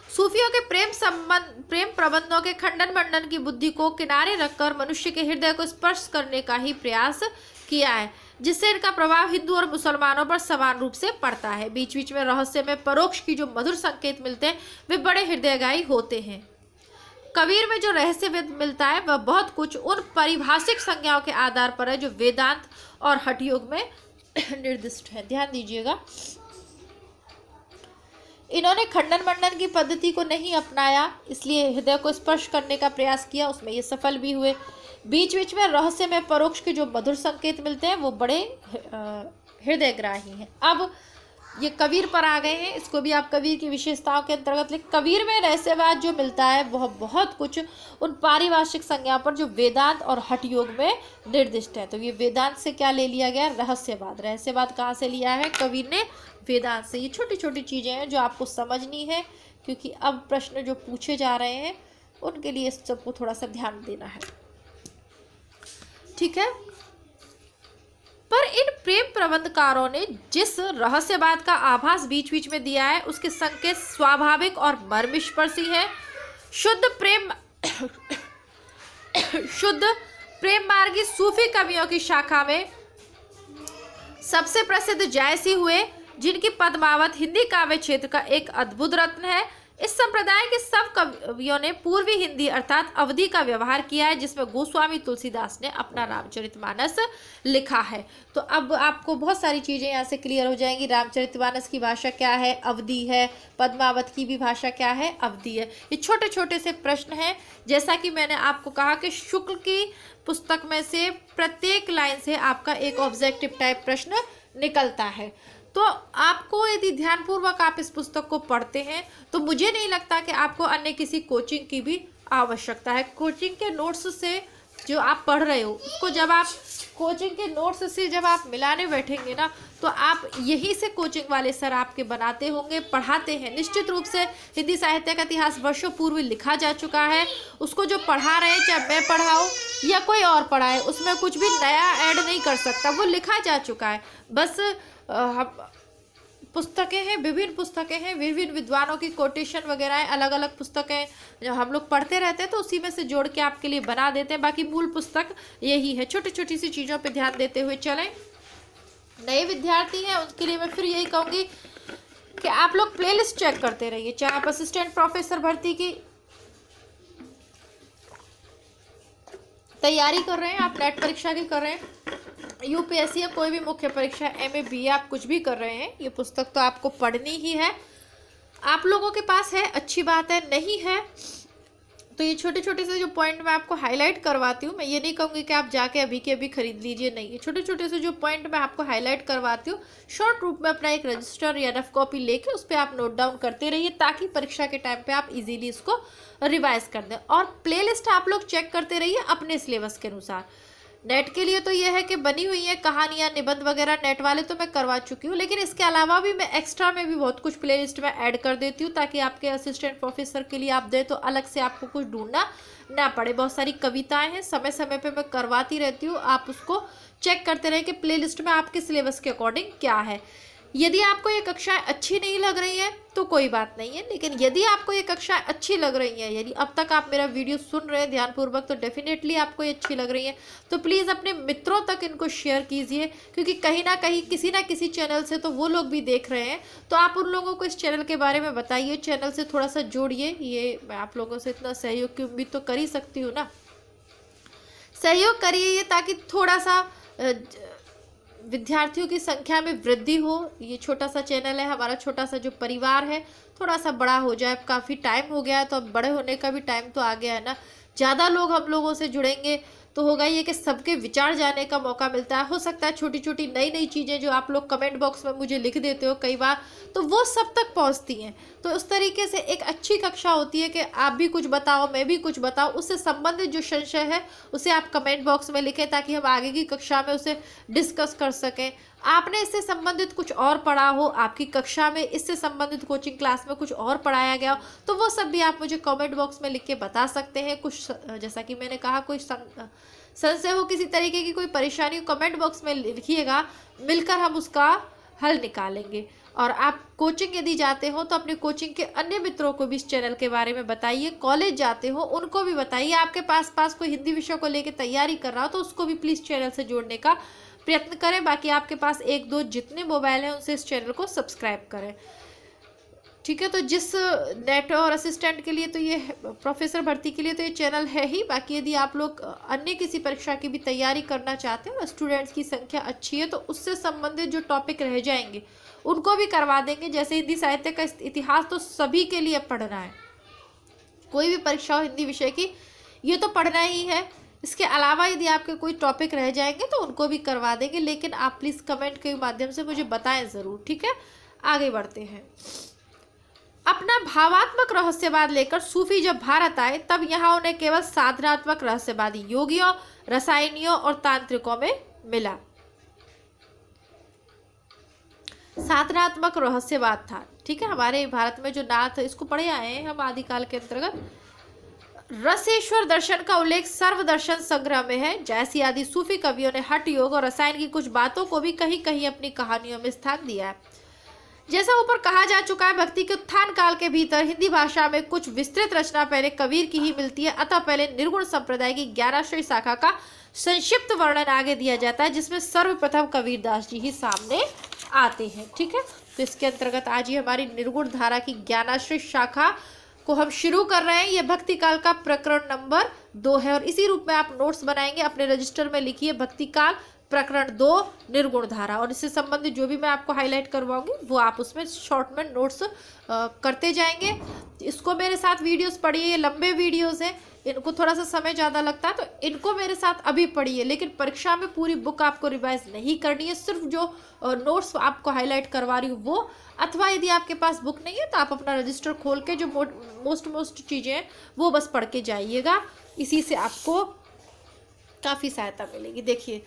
सूफियों के प्रेम प्रबंधों के खंडन मंडन की बुद्धि को किनारे रखकर मनुष्य के हृदय को स्पर्श करने का ही प्रयास किया है, जिससे इनका प्रभाव हिंदू और मुसलमानों पर समान रूप से पड़ता है। बीच बीच में रहस्य में परोक्ष की जो मधुर संकेत मिलते हैं, वे बड़े हृदयगाही होते हैं। कबीर में जो रहस्य मिलता है, वह बहुत कुछ उन पारिभाषिक संज्ञाओं के आधार पर है जो वेदांत और हठ योग में निर्दिष्ट है। ध्यान दीजिएगा, इन्होंने खंडन मंडन की पद्धति को नहीं अपनाया, इसलिए हृदय को स्पर्श करने का प्रयास किया, उसमें ये सफल भी हुए। बीच बीच में रहस्य में परोक्ष के जो मधुर संकेत मिलते हैं, वो बड़े हृदयग्राही हैं। अब ये कबीर पर आ गए हैं, इसको भी आप कबीर की विशेषताओं के अंतर्गत लिख। कबीर में रहस्यवाद जो मिलता है, वह बहुत कुछ उन पारिभाषिक संज्ञा पर जो वेदांत और हठ योग में निर्दिष्ट है। तो ये वेदांत से क्या ले लिया गया, रहस्यवाद। रहस्यवाद कहाँ से लिया है, कबीर ने वेदांत से। ये छोटी छोटी चीज़ें हैं जो आपको समझनी है, क्योंकि अब प्रश्न जो पूछे जा रहे हैं उनके लिए इस सबको थोड़ा सा ध्यान देना है। ठीक है, पर इन प्रेम प्रबंधकारों ने जिस रहस्यवाद का आभास बीच बीच में दिया है, उसके संकेत स्वाभाविक और मर्मस्पर्शी है। शुद्ध प्रेम शुद्ध प्रेम मार्गी सूफी कवियों की शाखा में सबसे प्रसिद्ध जायसी हुए, जिनकी पद्मावत हिंदी काव्य क्षेत्र का एक अद्भुत रत्न है। इस संप्रदाय के सब कवियों ने पूर्वी हिंदी अर्थात अवधी का व्यवहार किया है, जिसमें गोस्वामी तुलसीदास ने अपना रामचरितमानस लिखा है। तो अब आपको बहुत सारी चीज़ें यहाँ से क्लियर हो जाएंगी। रामचरितमानस की भाषा क्या है? अवधी है। पद्मावत की भी भाषा क्या है? अवधी है। ये छोटे छोटे से प्रश्न हैं। जैसा कि मैंने आपको कहा कि शुक्ल की पुस्तक में से प्रत्येक लाइन से आपका एक ऑब्जेक्टिव टाइप प्रश्न निकलता है। तो आपको यदि ध्यानपूर्वक आप इस पुस्तक को पढ़ते हैं तो मुझे नहीं लगता कि आपको अन्य किसी कोचिंग की भी आवश्यकता है। कोचिंग के नोट्स से जो आप पढ़ रहे हो उसको जब आप कोचिंग के नोट्स से जब आप मिलाने बैठेंगे ना, तो आप यहीं से कोचिंग वाले सर आपके बनाते होंगे, पढ़ाते हैं। निश्चित रूप से हिंदी साहित्य का इतिहास वर्षों पूर्व लिखा जा चुका है। उसको जो पढ़ा रहे हैं, चाहे मैं पढ़ाऊँ या कोई और पढ़ाए, उसमें कुछ भी नया ऐड नहीं कर सकता, वो लिखा जा चुका है। बस पुस्तकें हैं, विभिन्न पुस्तकें हैं, विभिन्न विद्वानों की कोटेशन वगैरह है, अलग अलग पुस्तकें जो हम लोग पढ़ते रहते हैं, तो उसी में से जोड़ के आपके लिए बना देते हैं। बाकी मूल पुस्तक यही है। छोटी छोटी सी चीज़ों पे ध्यान देते हुए चलें। नए विद्यार्थी हैं उनके लिए मैं फिर यही कहूँगी कि आप लोग प्लेलिस्ट चेक करते रहिए। चाहे आप असिस्टेंट प्रोफेसर भर्ती की तैयारी कर रहे हैं, आप नेट परीक्षा की कर रहे हैं, यूपीएससी या कोई भी मुख्य परीक्षा, एमए बीए आप कुछ भी कर रहे हैं, ये पुस्तक तो आपको पढ़नी ही है। आप लोगों के पास है, अच्छी बात है। नहीं है तो ये छोटे छोटे से जो पॉइंट मैं आपको हाईलाइट करवाती हूँ, मैं ये नहीं कहूँगी कि आप जाके अभी के अभी खरीद लीजिए, नहीं। ये छोटे छोटे से जो पॉइंट मैं आपको हाईलाइट करवाती हूँ, शॉर्ट रूप में अपना एक रजिस्टर या रफ कॉपी लेके उस पर आप नोट डाउन करते रहिए, ताकि परीक्षा के टाइम पे आप इजीली इसको रिवाइज कर दें। और प्लेलिस्ट आप लोग चेक करते रहिए अपने सिलेबस के अनुसार। नेट के लिए तो ये है कि बनी हुई है कहानियाँ, निबंध वगैरह, नेट वाले तो मैं करवा चुकी हूँ, लेकिन इसके अलावा भी मैं एक्स्ट्रा में भी बहुत कुछ प्लेलिस्ट में ऐड कर देती हूँ, ताकि आपके असिस्टेंट प्रोफेसर के लिए आप दें तो अलग से आपको कुछ ढूंढना ना पड़े। बहुत सारी कविताएं हैं, समय समय पे मैं करवाती रहती हूँ, आप उसको चेक करते रहें कि प्लेलिस्ट में आपके सिलेबस के अकॉर्डिंग क्या है। यदि आपको ये कक्षाएं अच्छी नहीं लग रही हैं तो कोई बात नहीं है, लेकिन यदि आपको ये कक्षाएं अच्छी लग रही हैं, यदि अब तक आप मेरा वीडियो सुन रहे हैं ध्यानपूर्वक, तो डेफिनेटली आपको ये अच्छी लग रही है, तो प्लीज़ अपने मित्रों तक इनको शेयर कीजिए, क्योंकि कहीं ना कहीं किसी ना किसी चैनल से तो वो लोग भी देख रहे हैं। तो आप उन लोगों को इस चैनल के बारे में बताइए, चैनल से थोड़ा सा जोड़िए। ये मैं आप लोगों से इतना सहयोग की उम्मीद तो कर ही सकती हूँ ना, सहयोग करिए ताकि थोड़ा सा विद्यार्थियों की संख्या में वृद्धि हो। ये छोटा सा चैनल है, हमारा छोटा सा जो परिवार है थोड़ा सा बड़ा हो जाए। काफ़ी टाइम हो गया है, तो अब बड़े होने का भी टाइम तो आ गया है ना। ज़्यादा लोग हम लोगों से जुड़ेंगे तो होगा ये कि सबके विचार जानने का मौका मिलता है। हो सकता है छोटी छोटी नई नई चीज़ें जो आप लोग कमेंट बॉक्स में मुझे लिख देते हो कई बार, तो वो सब तक पहुंचती हैं। तो उस तरीके से एक अच्छी कक्षा होती है कि आप भी कुछ बताओ, मैं भी कुछ बताऊं, उससे संबंधित जो संशय है उसे आप कमेंट बॉक्स में लिखें, ताकि हम आगे की कक्षा में उसे डिस्कस कर सकें। आपने इससे संबंधित कुछ और पढ़ा हो, आपकी कक्षा में इससे संबंधित कोचिंग क्लास में कुछ और पढ़ाया गया हो, तो वो सब भी आप मुझे कमेंट बॉक्स में लिख के बता सकते हैं। कुछ जैसा कि मैंने कहा, कोई संशय हो, किसी तरीके की कोई परेशानी हो, कमेंट बॉक्स में लिखिएगा, मिलकर हम उसका हल निकालेंगे। और आप कोचिंग यदि जाते हो तो अपने कोचिंग के अन्य मित्रों को भी इस चैनल के बारे में बताइए। कॉलेज जाते हो उनको भी बताइए। आपके पास कोई हिंदी विषय को लेकर तैयारी कर रहा हो तो उसको भी प्लीज़ चैनल से जोड़ने का प्रयत्न करें। बाकी आपके पास एक दो जितने मोबाइल हैं उनसे इस चैनल को सब्सक्राइब करें, ठीक है। तो जिस नेट और असिस्टेंट के लिए तो ये प्रोफेसर भर्ती के लिए तो ये चैनल है ही। बाकी यदि आप लोग अन्य किसी परीक्षा की भी तैयारी करना चाहते हैं और स्टूडेंट्स की संख्या अच्छी है, तो उससे संबंधित जो टॉपिक रह जाएंगे उनको भी करवा देंगे। जैसे हिंदी साहित्य का इतिहास तो सभी के लिए पढ़ना है, कोई भी परीक्षा हो हिंदी विषय की, ये तो पढ़ना ही है। इसके अलावा यदि आपके कोई टॉपिक रह जाएंगे तो उनको भी करवा देंगे, लेकिन आप प्लीज़ कमेंट के माध्यम से मुझे बताएं ज़रूर, ठीक है। आगे बढ़ते हैं। अपना भावात्मक रहस्यवाद लेकर सूफी जब भारत आए, तब यहाँ उन्हें केवल साधनात्मक रहस्यवादी योगियों, रसायनियों और तांत्रिकों में मिला। साधनात्मक रहस्यवाद था, ठीक है। हमारे भारत में जो नाथ, इसको पढ़े आए हैं हम आदिकाल के अंतर्गत। रसेश्वर दर्शन का उल्लेख सर्वदर्शन संग्रह में है। जैसी आदि सूफी कवियों ने हठ योग और रसायन की कुछ बातों को भी कहीं कहीं अपनी कहानियों में स्थान दिया है। जैसा ऊपर कहा जा चुका है, भक्ति के उत्थान काल के भीतर हिंदी भाषा में कुछ विस्तृत रचना पहले कबीर की ही मिलती है, अतः पहले निर्गुण संप्रदाय की 11वीं शाखा का संक्षिप्त वर्णन आगे दिया जाता है, जिसमें सर्वप्रथम कबीरदास जी ही सामने आते हैं। ठीक है, तो इसके अंतर्गत आज ये हमारी निर्गुण धारा की 11वीं शाखा को हम शुरू कर रहे हैं। ये भक्ति काल का प्रकरण नंबर 2 है और इसी रूप में आप नोट्स बनाएंगे, अपने रजिस्टर में लिखिए भक्ति काल प्रकरण 2 निर्गुण धारा, और इससे संबंधित जो भी मैं आपको हाईलाइट करवाऊंगी वो आप उसमें शॉर्ट में नोट्स करते जाएंगे। इसको मेरे साथ वीडियोस पढ़िए, ये लंबे वीडियोस हैं, इनको थोड़ा सा समय ज़्यादा लगता है, तो इनको मेरे साथ अभी पढ़िए, लेकिन परीक्षा में पूरी बुक आपको रिवाइज नहीं करनी है, सिर्फ जो नोट्स आपको हाईलाइट करवा रही हूँ वो, अथवा यदि आपके पास बुक नहीं है तो आप अपना रजिस्टर खोल के जो मोस्ट चीज़ें हैं वो बस पढ़ के जाइएगा, इसी से आपको काफ़ी सहायता मिलेगी। देखिए,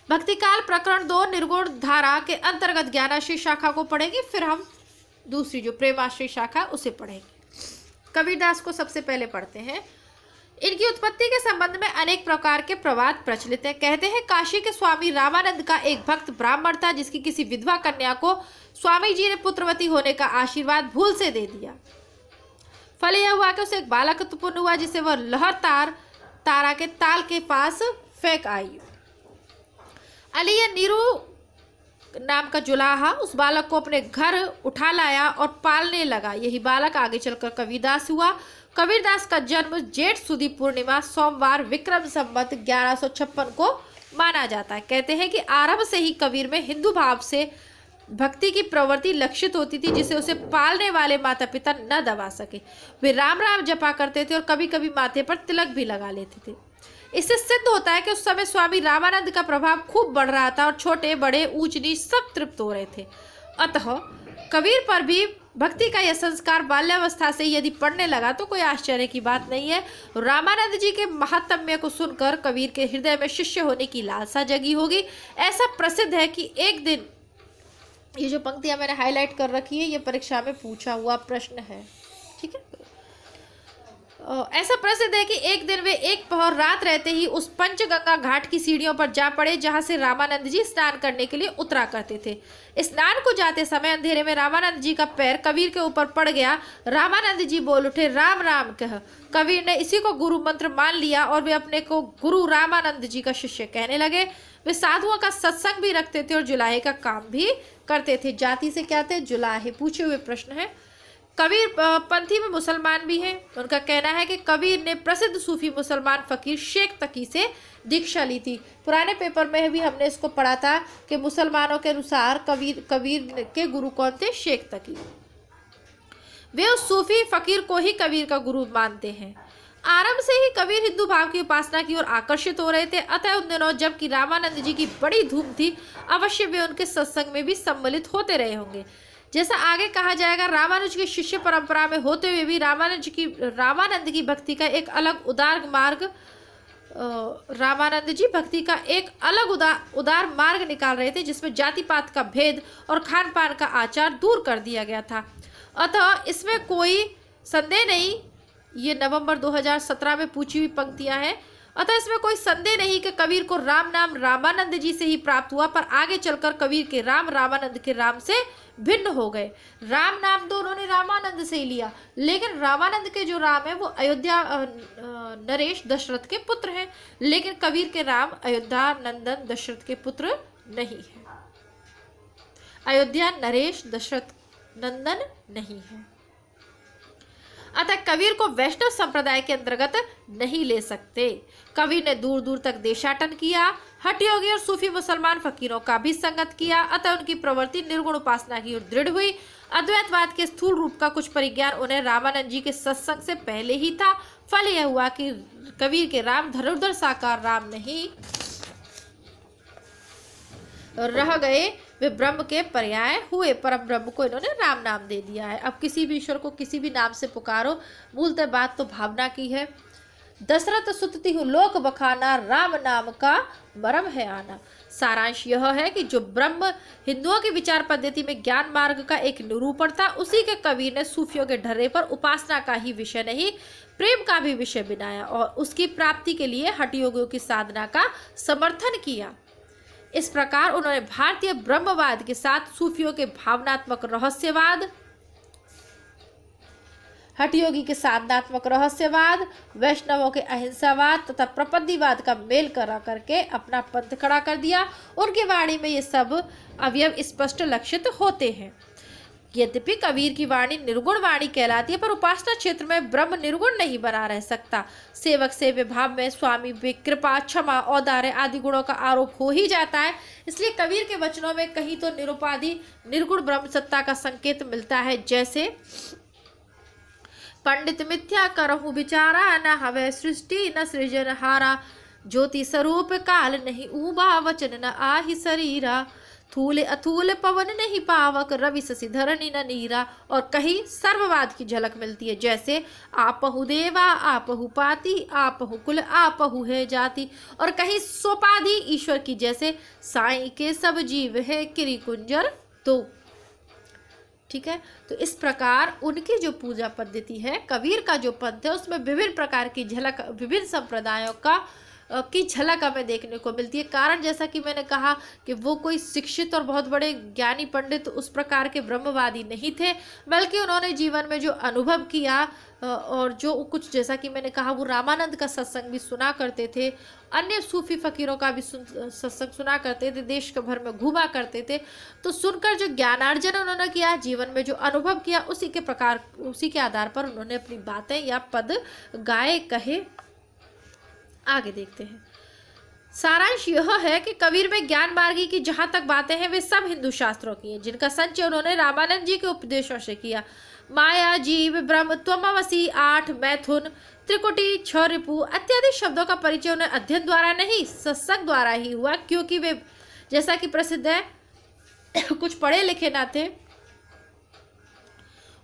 भक्तिकाल प्रकरण 2 निर्गुण धारा के अंतर्गत 11वीं शाखा को पढ़ेंगे, फिर हम दूसरी जो प्रेमाश्रय शाखा उसे पढ़ेंगे। कबीरदास को सबसे पहले पढ़ते हैं। इनकी उत्पत्ति के संबंध में अनेक प्रकार के प्रवाद प्रचलित हैं। कहते हैं काशी के स्वामी रामानंद का एक भक्त ब्राह्मण था, जिसकी किसी विधवा कन्या को स्वामी जी ने पुत्रवती होने का आशीर्वाद भूल से दे दिया। फल यह हुआ कि उसे एक बालक उत्पन्न हुआ, जिसे वह लहर तारा के ताल के पास फेंक आई। अली नीरू नाम का जुलाहा उस बालक को अपने घर उठा लाया और पालने लगा। यही बालक आगे चलकर कबीरदास हुआ। कबीरदास का जन्म जेठ सुदी पूर्णिमा सोमवार विक्रम संवत 1156 को माना जाता है। कहते हैं कि आरंभ से ही कबीर में हिंदू भाव से भक्ति की प्रवृत्ति लक्षित होती थी, जिसे उसे पालने वाले माता पिता न दबा सके। वे राम राम जपा करते थे और कभी कभी माथे पर तिलक भी लगा लेते थे। इससे सिद्ध होता है कि उस समय स्वामी रामानंद का प्रभाव खूब बढ़ रहा था और छोटे बड़े ऊंच नीच सब तृप्त हो रहे थे। अतः कबीर पर भी भक्ति का यह संस्कार बाल्यावस्था से यदि पड़ने लगा तो कोई आश्चर्य की बात नहीं है। रामानंद जी के महात्म्य को सुनकर कबीर के हृदय में शिष्य होने की लालसा जगी होगी। ऐसा प्रसिद्ध है कि एक दिन, ये जो पंक्तियां मैंने हाईलाइट कर रखी है ये परीक्षा में पूछा हुआ प्रश्न है। ठीक है, ऐसा प्रसिद्ध है कि एक दिन वे एक पहर रात रहते ही उस पंचगंगा घाट की सीढ़ियों पर जा पड़े, जहां से रामानंद जी स्नान करने के लिए उतरा करते थे। स्नान को जाते समय अंधेरे में रामानंद जी का पैर कबीर के ऊपर पड़ गया। रामानंद जी बोल उठे, राम राम कह। कबीर ने इसी को गुरु मंत्र मान लिया और वे अपने को गुरु रामानंद जी का शिष्य कहने लगे। वे साधुओं का सत्संग भी रखते थे और जुलाहे का काम भी करते थे। जाति से क्या थे? जुलाहे। पूछे हुए प्रश्न है। कबीर पंथी में मुसलमान भी हैं। उनका कहना है कि कबीर ने प्रसिद्ध सूफी मुसलमान फकीर शेख तकी से दीक्षा ली थी। पुराने पेपर में भी हमने इसको पढ़ा था कि मुसलमानों के अनुसार कबीर के गुरु कौन थे? शेख तकी। वे उस सूफी फकीर को ही कबीर का गुरु मानते हैं। आरंभ से ही कबीर हिंदू भाव की उपासना की ओर आकर्षित हो रहे थे। अतः उन दिनों जबकि रामानंद जी की बड़ी धूम थी, अवश्य वे उनके सत्संग में भी सम्मिलित होते रहे होंगे। जैसा आगे कहा जाएगा, रामानुज की शिष्य परंपरा में होते हुए भी रामानंद की भक्ति का एक अलग उदार मार्ग रामानंद जी भक्ति का एक अलग उदार मार्ग निकाल रहे थे, जिसमें जाति पात का भेद और खान पान का आचार दूर कर दिया गया था। अतः इसमें कोई संदेह नहीं, ये नवंबर 2017 में पूछी हुई पंक्तियां हैं। अतः इसमें कोई संदेह नहीं कि कबीर को राम नाम रामानंद जी से ही प्राप्त हुआ, पर आगे चलकर कबीर के राम रामानंद के राम से भिन्न हो गए। राम नाम तो उन्होंने रामानंद से ही लिया, लेकिन रामानंद के जो राम है वो अयोध्या नरेश दशरथ के पुत्र हैं, लेकिन कबीर के राम अयोध्या नंदन दशरथ के पुत्र नहीं है। अयोध्या नरेश दशरथ नंदन नहीं है। अतः कबीर को वैष्णव संप्रदाय के अंतर्गत नहीं ले सकते। कबीर ने दूर दूर तक देशाटन किया, हठ योगी और सूफी मुसलमान फकीरों का भी संगत किया। अतः उनकी प्रवृत्ति निर्गुण उपासना की ओर दृढ़ हुई। अद्वैतवाद के स्थूल रूप का कुछ परिज्ञान उन्हें रामानंद जी के सत्संग से पहले ही था। फल यह हुआ कि कबीर के राम धनुर्धर साकार राम नहीं रह गए, वे ब्रह्म के पर्याय हुए। परम ब्रह्म को इन्होंने राम नाम दे दिया है। अब किसी भी ईश्वर को किसी भी नाम से पुकारो, मूलतः बात तो भावना की है। दशरथ सुतती हूँ लोक बखाना, राम नाम का मरम है आना। सारांश यह है कि जो ब्रह्म हिंदुओं की विचार पद्धति में ज्ञान मार्ग का एक निरूपण था, उसी के कबीर ने सूफियों के ढर्रे पर उपासना का ही विषय नहीं, प्रेम का भी विषय बनाया और उसकी प्राप्ति के लिए हठ योगियों की साधना का समर्थन किया। इस प्रकार उन्होंने भारतीय ब्रह्मवाद के साथ सूफियों के भावनात्मक रहस्यवाद, हठयोगी के साधनात्मक रहस्यवाद, वैष्णवों के अहिंसावाद तथा प्रपत्तिवाद का मेल करा करके अपना पंथ खड़ा कर दिया। उनकी वाणी में ये सब अवयव स्पष्ट लक्षित होते हैं। यद्यपि कबीर की वाणी निर्गुण वाणी कहलाती है, पर उपासना क्षेत्र में ब्रह्म निर्गुण नहीं बना रह सकता। सेवक सेव्य भाव में स्वामी कृपा, क्षमा, औदार्य आदि गुणों का आरोप हो ही जाता है। इसलिए कबीर के वचनों में कहीं तो निरुपाधि निर्गुण ब्रह्म सत्ता का संकेत मिलता है, जैसे पंडित मिथ्या करहु विचारा, न हवे सृष्टि न सृजन हारा, ज्योति स्वरूप काल नहीं ऊबा, वचन न आहि शरीरा, थूल अथूल पवन नहीं पावक, रवि शशि धरणी न नीरा। और कहीं सर्ववाद की झलक मिलती है, जैसे आपहु देवा आपहु पाति, आपहु कुल आपहु है जाति। और कहीं सोपाधि ईश्वर की, जैसे साईं के सब जीव है किरि कुंजर तो। ठीक है, तो इस प्रकार उनकी जो पूजा पद्धति है, कबीर का जो पंथ है, उसमें विभिन्न प्रकार की झलक, विभिन्न संप्रदायों की झलक हमें देखने को मिलती है। कारण जैसा कि मैंने कहा कि वो कोई शिक्षित और बहुत बड़े ज्ञानी पंडित उस प्रकार के ब्रह्मवादी नहीं थे, बल्कि उन्होंने जीवन में जो अनुभव किया और जो कुछ, जैसा कि मैंने कहा, वो रामानंद का सत्संग भी सुना करते थे, अन्य सूफी फकीरों का भी सत्संग सुना करते थे, देश के भर में घूमा करते थे। तो सुनकर जो ज्ञानार्जन उन्होंने किया, जीवन में जो अनुभव किया, उसी के आधार पर उन्होंने अपनी बातें या पद गाए कहे। आगे देखते हैं। सारांश यह है कि कबीर में ज्ञान मार्गी की जहाँ तक बातें हैं वे सब हिंदू शास्त्रों की हैं, जिनका संचय उन्होंने रामानंद जी के उपदेशों से किया। माया, जीव, ब्रह्म, त्वमवसी, आठ, मैथुन, त्रिकुटी, छह रिपु इत्यादि शब्दों का परिचय उन्हें अध्ययन द्वारा नहीं, सत्संग द्वारा ही हुआ, क्योंकि वे, जैसा कि प्रसिद्ध है, कुछ पढ़े लिखे ना थे।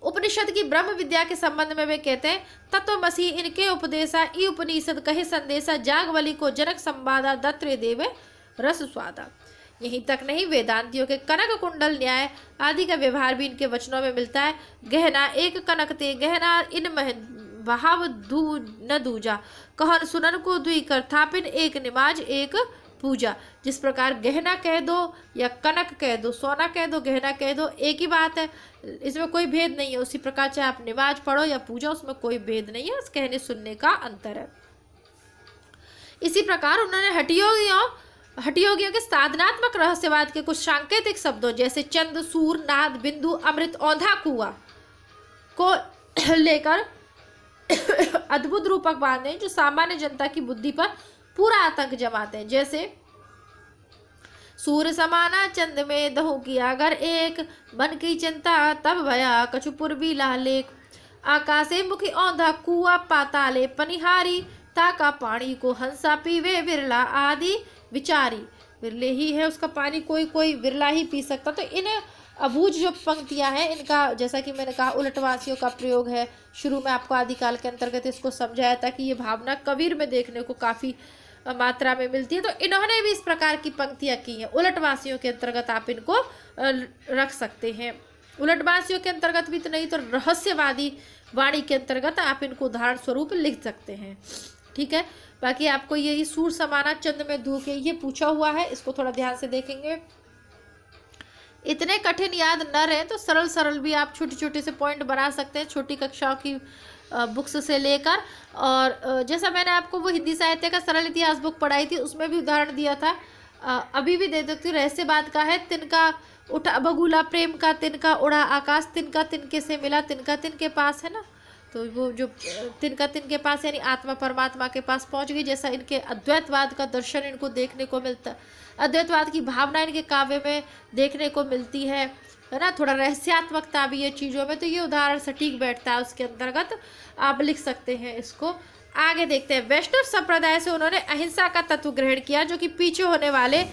उपनिषद की ब्रह्म विद्या के संबंध में वे कहते हैं, तत्वमसी इनके उपदेशा, ई उपनिषद कहे संदेशा, जागवली को जनक संवादा, दत्रे देवे रस स्वादा। यहीं तक नहीं, वेदांतियों के कनक कुंडल न्याय आदि का व्यवहार भी इनके वचनों में मिलता है। गहना एक कनक ते गहना, इन बहाव दू न दूजा, कहन सुनन को दुई कर थापिन, एक निमाज एक पूजा। जिस प्रकार गहना कह दो या कनक कह दो, सोना कह दो, गहना कह दो, एक ही बात है, इसमें कोई भेद नहीं है। उसी प्रकार चाहे आप नमाज पढ़ो या पूजा, उसमें कोई भेद नहीं है, उस कहने सुनने का अंतर है। इसी प्रकार उन्होंने हठयोगियों के साधनात्मक रहस्यवाद के कुछ सांकेतिक शब्दों, जैसे चंद, सूर, नाद, बिंदु, अमृत, औंधा, कुआ को लेकर अद्भुत रूपक बांधे, जो सामान्य जनता की बुद्धि पर पूरा आतंक जमाते हैं। जैसे सूर समाना चंद में दहु किया अगर एक, मन की चिंता तब भया कछु पूर्वी लालेक, आकाशे मुखी औंधा कुआ पाताले पनिहारी, ताका पानी को हंसा पीवे विरला आदि विचारी। विरले ही है उसका पानी, कोई कोई विरला ही पी सकता। तो इन अबूझ जो पंक्तियां हैं, इनका जैसा कि मैंने कहा उलटवासियों का प्रयोग है। शुरू में आपको आदिकाल के अंतर्गत इसको समझाया था कि ये भावना कबीर में देखने को काफ़ी मात्रा में मिलती है। तो इन्होंने भी इस प्रकार की पंक्तियां की हैं। उलटवासियों के अंतर्गत आप इनको रख सकते हैं। उलटवासियों के अंतर्गत भी तो नहीं, तो रहस्यवादी वाणी के अंतर्गत आप इनको उदाहरण स्वरूप लिख सकते हैं। ठीक है, बाकी आपको यही सूर समाना चंद में दू के ये पूछा हुआ है, इसको थोड़ा ध्यान से देखेंगे। इतने कठिन याद न रहे तो सरल सरल भी आप छोटे छोटे से पॉइंट बना सकते हैं, छोटी कक्षाओं की बुक्स से लेकर। और जैसा मैंने आपको वो हिंदी साहित्य का सरल इतिहास बुक पढ़ाई थी, उसमें भी उदाहरण दिया था, अभी भी दे देती हूँ। रहस्यवाद का है, तिनका उठा बगुला प्रेम का, तिनका उड़ा आकाश, तिनका तिनके से मिला, तिनका तिनके पास है ना। तो वो जो तिनका तिनके पास यानी आत्मा परमात्मा के पास पहुंच गई। जैसा इनके अद्वैतवाद का दर्शन इनको देखने को मिलता, अद्वैतवाद की भावना इनके काव्य में देखने को मिलती है ना। थोड़ा रहस्यात्मकता भी है चीज़ों में, तो ये उदाहरण सटीक बैठता है, उसके अंतर्गत आप लिख सकते हैं इसको। आगे देखते हैं। वैष्णव संप्रदाय से उन्होंने अहिंसा का तत्व ग्रहण किया, जो कि पीछे होने वाले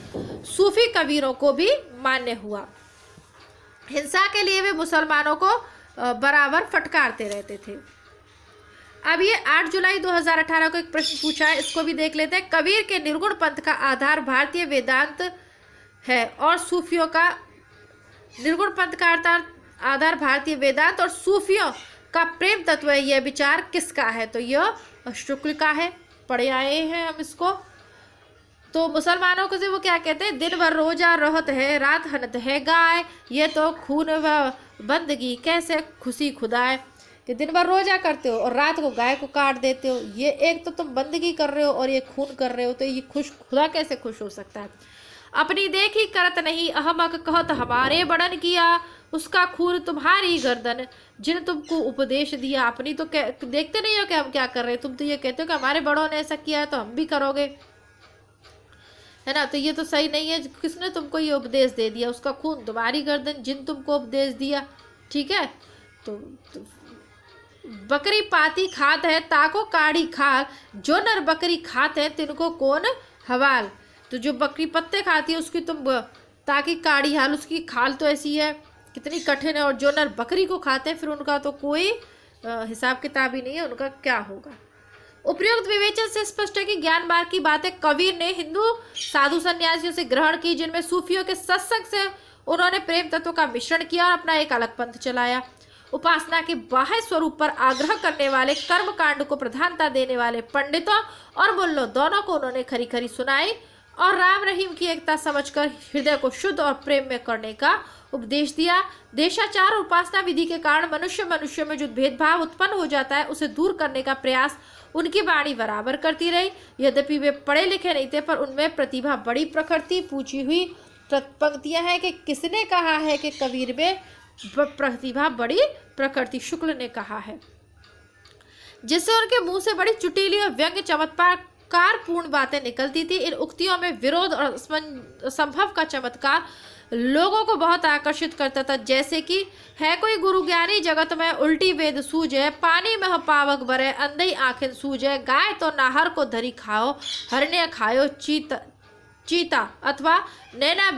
सूफी कबीरों को भी मान्य हुआ। हिंसा के लिए वे मुसलमानों को बराबर फटकारते रहते थे। अब ये 8 जुलाई 2018 को एक प्रश्न पूछा है, इसको भी देख लेते हैं। कबीर के निर्गुण पंथ का आधार भारतीय वेदांत है और सूफियों का, निर्गुण पंथ का आधार भारतीय वेदांत और सूफियों का प्रेम तत्व है। यह विचार किसका है? तो यह शुक्ल का है, पढ़े आए हैं हम इसको। तो मुसलमानों को से वो क्या कहते हैं, दिन भर रोजा रहत है, रात हनत है गाय, ये तो खून व बंदगी कैसे खुशी खुदाए। कि दिन भर रोजा करते हो और रात को गाय को काट देते हो, ये एक तो तुम बंदगी कर रहे हो और ये खून कर रहे हो, तो ये खुदा कैसे खुश हो सकता है। अपनी देखी करत नहीं, अहमक कहत हमारे बड़न किया, उसका खून तुम्हारी गर्दन, जिन तुमको उपदेश दिया। अपनी तो देखते नहीं हो कि हम क्या कर रहे हैं, तुम तो ये कहते हो कि हमारे बड़ों ने ऐसा किया है तो हम भी करोगे, है ना। तो ये तो सही नहीं है, किसने तुमको ये उपदेश दे दिया, उसका खून तुम्हारी गर्दन, जिन तुमको उपदेश दिया। ठीक है, तो बकरी पाती खात है, ताको काढ़ी खाल, जो नर बकरी खाते हैं तिनको कौन हवाल। तो जो बकरी पत्ते खाती है उसकी तुम ताकि काढ़ी हाल, उसकी खाल तो ऐसी है कितनी कठिन है, और जो नर बकरी को खाते हैं फिर उनका तो कोई हिसाब किताब ही नहीं है, उनका क्या होगा। उपयुक्त विवेचन से स्पष्ट है कि ज्ञान मार्ग की बातें कबीर ने हिंदू साधु सन्यासियों से ग्रहण की, जिनमें सूफियों के सत्संग से उन्होंने प्रेम तत्व का मिश्रण किया और अपना एक अलग पंथ चलाया। उपासना के बाह्य स्वरूप पर आग्रह करने वाले, कर्म कांड को प्रधानता देने वाले पंडितों और मुल्लों दोनों को उन्होंने खरी खरी सुनाई और राम रहीम की एकता समझकर हृदय को शुद्ध और प्रेम में करने का उपदेश दिया। देशाचार और उपासना विधि के कारण मनुष्य में जो भेदभाव उत्पन्न हो जाता है उसे दूर करने का प्रयास उनकी वाणी बराबर करती रही। यद्यपि वे पढ़े लिखे नहीं थे, पर उनमें प्रतिभा बड़ी प्रकृति पूछी हुई पंक्तियां हैं कि किसने कहा है कि कबीर में प्रतिभा बड़ी प्रकृति, शुक्ल ने कहा है, जिससे उनके मुंह से बड़ी चुटीली और व्यंग्य चमत्कार पूर्ण बातें निकलती थी। इन उक्तियों में विरोध और असंभव का चमत्कार लोगों को बहुत आकर्षित करता था। जैसे कि है कोई गुरु ज्ञानी जगत में, उल्टी वेद सूझे, पानी में पावक बरे, अंधई आंखें सूझे, गाय तो नाहर को धरी खाओ, हरने खायो चीता, अथवा नैया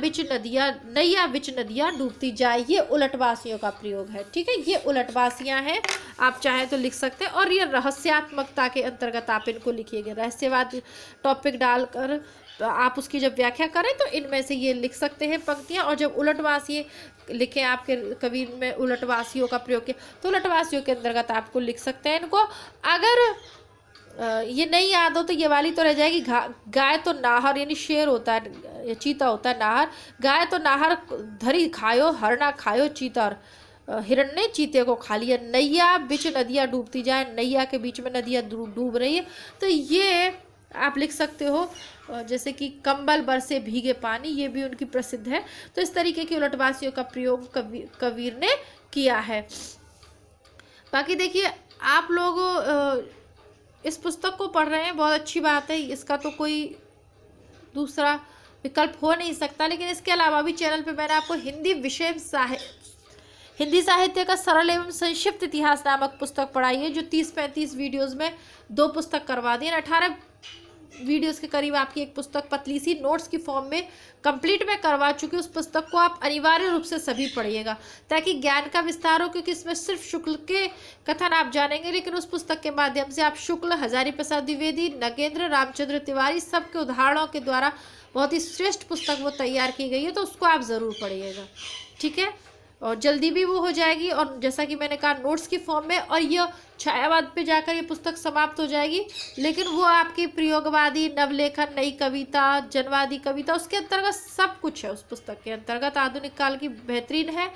बिच नदियाँ डूबती जाए। ये उलटवासियों का प्रयोग है। ठीक है, ये उलटवासियां हैं, आप चाहें तो लिख सकते हैं। और ये रहस्यात्मकता के अंतर्गत आप इनको लिखिएगा, रहस्यवाद टॉपिक डालकर तो आप उसकी जब व्याख्या करें तो इनमें से ये लिख सकते हैं पंक्तियां। और जब उलटवासी लिखें, आपके कबीर में उलटवासियों का प्रयोग किया, तो उलटवासियों के अंतर्गत आपको लिख सकते हैं इनको। अगर ये नहीं याद हो तो ये वाली तो रह जाएगी, गाय तो नाहर, यानी शेर होता है, चीता होता है नाहर, गाय तो नाहर धरी खायो, हरना खायो चीता, हिरण ने चीते को खा लिया, नैया बीच नदियाँ डूबती जाए, नैया के बीच में नदियाँ डूब रही है। तो ये आप लिख सकते हो, जैसे कि कंबल बरसे भीगे पानी, ये भी उनकी प्रसिद्ध है। तो इस तरीके की उलटवासियों का प्रयोग कबीर ने किया है। बाकी देखिए, आप लोग इस पुस्तक को पढ़ रहे हैं, बहुत अच्छी बात है, इसका तो कोई दूसरा विकल्प हो नहीं सकता। लेकिन इसके अलावा भी चैनल पे मैंने आपको हिंदी साहित्य का सरल एवं संक्षिप्त इतिहास नामक पुस्तक पढ़ाई है, जो 30-35 वीडियोज़ में 2 पुस्तक करवा दी। 18 वीडियोस के करीब आपकी एक पुस्तक पतली सी नोट्स की फॉर्म में कंप्लीट में करवा चुकी। उस पुस्तक को आप अनिवार्य रूप से सभी पढ़िएगा, ताकि ज्ञान का विस्तार हो, क्योंकि इसमें सिर्फ शुक्ल के कथन आप जानेंगे, लेकिन उस पुस्तक के माध्यम से आप शुक्ल, हजारी प्रसाद द्विवेदी, नगेंद्र, रामचंद्र तिवारी सबके उदाहरणों के द्वारा बहुत ही श्रेष्ठ पुस्तक वो तैयार की गई है, तो उसको आप ज़रूर पढ़िएगा। ठीक है, और जल्दी भी वो हो जाएगी, और जैसा कि मैंने कहा नोट्स की फॉर्म में, और यह छायावाद पे जाकर ये पुस्तक समाप्त हो जाएगी। लेकिन वो आपकी प्रयोगवादी, नवलेखन, नई कविता, जनवादी कविता, उसके अंतर्गत सब कुछ है। उस पुस्तक के अंतर्गत आधुनिक काल की बेहतरीन है।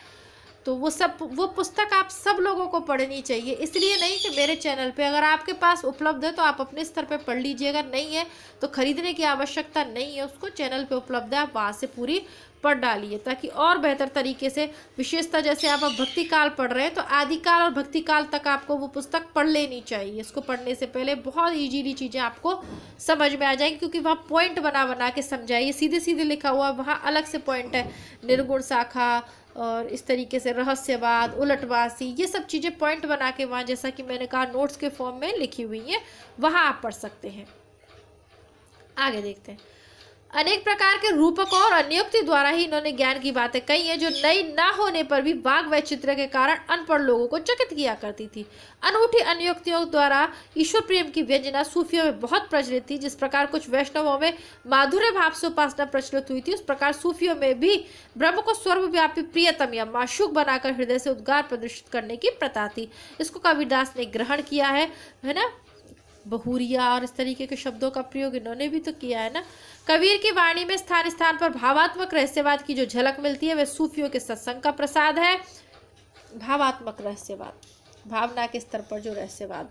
तो वो पुस्तक आप सब लोगों को पढ़नी चाहिए। इसलिए नहीं कि मेरे चैनल पे, अगर आपके पास उपलब्ध है तो आप अपने स्तर पे पढ़ लीजिएगा, नहीं है तो खरीदने की आवश्यकता नहीं है, उसको चैनल पे उपलब्ध है, आप वहाँ से पूरी पढ़ डालिए, ताकि और बेहतर तरीके से, विशेषता जैसे आप भक्ति काल पढ़ रहे हैं तो आदिकाल और भक्ति काल तक आपको वो पुस्तक पढ़ लेनी चाहिए। इसको पढ़ने से पहले बहुत ईजीली चीज़ें आपको समझ में आ जाएंगी, क्योंकि वहाँ पॉइंट बना बना के समझाइए, सीधे सीधे लिखा हुआ, वहाँ अलग से पॉइंट है, निर्गुण शाखा और इस तरीके से रहस्यवाद, उलटवासी, ये सब चीज़ें पॉइंट बना के वहाँ, जैसा कि मैंने कहा नोट्स के फॉर्म में लिखी हुई हैं, वहाँ आप पढ़ सकते हैं। आगे देखते हैं। अनेक प्रकार के रूपकों और अन्योक्ति द्वारा ही इन्होंने ज्ञान की बातें कही हैं, जो नई ना होने पर भी वाग वैचित्र्य के कारण अनपढ़ लोगों को चकित किया करती थी। अनूठी अन्योक्तियों द्वारा ईश्वर प्रेम की व्यंजना सूफियों में बहुत प्रचलित थी। जिस प्रकार कुछ वैष्णवों में माधुर्य भाव से उपासना प्रचलित हुई थी, उस प्रकार सूफियों में भी ब्रह्म को सर्वव्यापी प्रियतम या माशूक बनाकर हृदय से उद्गार प्रदर्शित करने की प्रथा थी। इसको कबीरदास ने ग्रहण किया है ना। बहुरिया और इस तरीके के शब्दों का प्रयोग इन्होंने भी तो किया है ना। कबीर की वाणी में स्थान स्थान पर भावात्मक रहस्यवाद की जो झलक मिलती है वह सूफियों के सत्संग का प्रसाद है। भावात्मक रहस्यवाद, भावना के स्तर पर जो रहस्यवाद,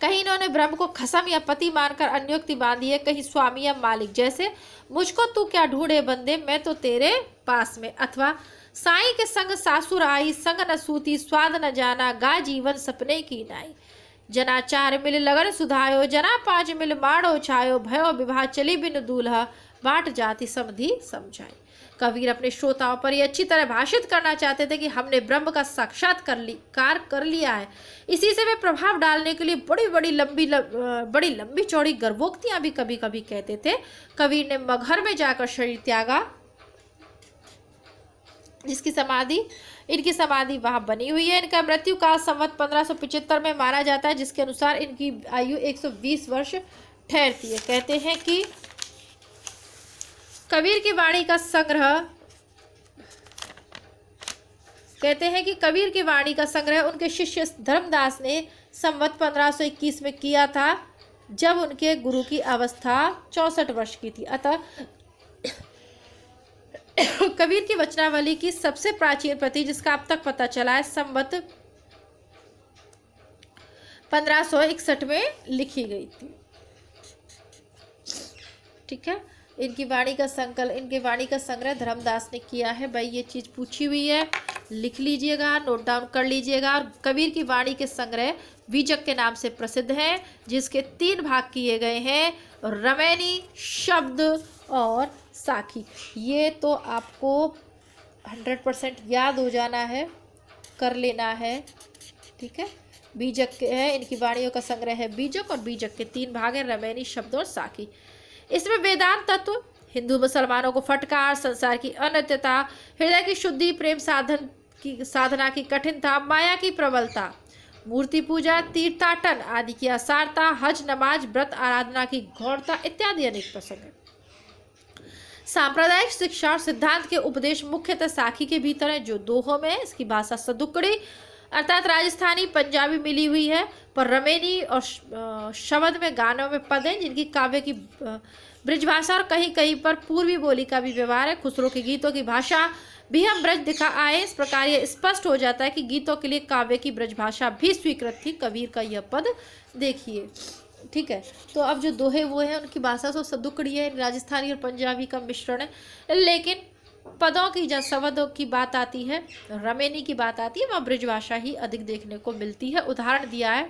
कहीं इन्होंने ब्रह्म को खसम या पति मानकर अन्योक्ति बांधी है, कहीं स्वामी या मालिक, जैसे मुझको तू क्या ढूंढे बंदे मैं तो तेरे पास में, अथवा साईं के संग सासुर आई संग न सूती स्वाद न जाना गा जीवन सपने की नाई, जना चार मिल लगन सुधायो जना पांच मिल माड़ो छायो भयो विवाह चली बिन दूल्हा बाट जाति समधि समझाई। कबीर अपने श्रोताओं पर यह अच्छी तरह भाषित करना चाहते थे कि हमने ब्रह्म का साक्षात्कार कर लिया है। इसी से वे प्रभाव डालने के लिए बड़ी लंबी चौड़ी गर्भोक्तियां भी कभी कभी कहते थे। कबीर ने मगहर में जाकर शरीर त्यागा, इनकी समाधि वहां बनी हुई है। इनका मृत्यु काल संवत 1575 में माना जाता है, जिसके अनुसार इनकी आयु 120 वर्ष ठहरती है। कहते हैं कि कबीर की वाणी का संग्रह उनके शिष्य धर्मदास ने संवत 1521 में किया था, जब उनके गुरु की अवस्था 64 वर्ष की थी। अतः कबीर की वचनावली की सबसे प्राचीन प्रति जिसका अब तक पता चला है संवत 1561 में लिखी गई थी। ठीक है, इनकी वाणी का संग्रह धर्मदास ने किया है। भाई ये चीज पूछी हुई है, लिख लीजिएगा, नोट डाउन कर लीजिएगा। और कबीर की वाणी के संग्रह बीजक के नाम से प्रसिद्ध है, जिसके 3 भाग किए गए हैं, रमैनी, शब्द और साखी। ये तो आपको 100% याद हो जाना है, कर लेना है। ठीक है, बीजक के है, इनकी वाणियों का संग्रह है बीजक, और बीजक के 3 भाग हैं, रमैनी, शब्द और साखी। इसमें वेदांत तत्व, हिंदू मुसलमानों को फटकार, संसार की अनित्यता, हृदय की शुद्धि, प्रेम साधना की कठिनता, माया की प्रबलता, मूर्ति पूजा, तीर्थाटन आदि की असारता, हज, नमाज, व्रत आराधना की घोरता इत्यादि अनेक प्रसंग हैं। सांप्रदायिक शिक्षा और सिद्धांत के उपदेश मुख्यतः साखी के भीतर है, जो दोहों में। इसकी भाषा सदुकड़ी अर्थात राजस्थानी पंजाबी मिली हुई है, पर रमेनी और शब्द में गानों में पद हैं, जिनकी काव्य की ब्रजभाषा और कहीं कहीं पर पूर्वी बोली का भी व्यवहार है। खुसरो के गीतों की भाषा भी हम ब्रज दिखा आए। इस प्रकार यह स्पष्ट हो जाता है कि गीतों के लिए काव्य की ब्रजभाषा भी स्वीकृत थी। कबीर का यह पद देखिए। ठीक है, तो अब जो दोहे वो है उनकी भाषा तो सदुकड़ी है, राजस्थानी और पंजाबी का मिश्रण है, लेकिन पदों की जब शब्दों की बात आती है, रमेनी की बात आती है, वहाँ ब्रजभाषा ही अधिक देखने को मिलती है। उदाहरण दिया है,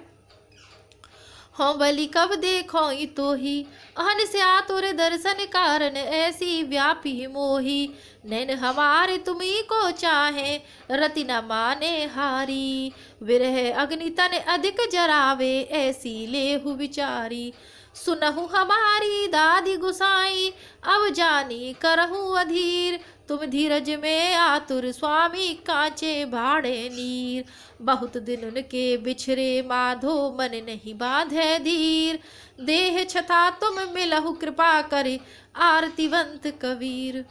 हो बलि कब देखो तो ही अहन से तोरे दर्शन कारण ऐसी व्यापी मोही, नैन हमारे तुम्ही को चाहे रति न माने हारी, विरह अग्नि तन अधिक जरावे ऐसी लेहु विचारी, सुनहु हमारी दादी गुसाई अब जानी करहु अधीर, तुम धीरज में आतुर स्वामी कांचे भाड़े नीर, बहुत दिन उनके बिछरे माधो मन नहीं बांधे धीर, देह छथा तुम मिलहु कृपा करे आरतीवंत कबीर।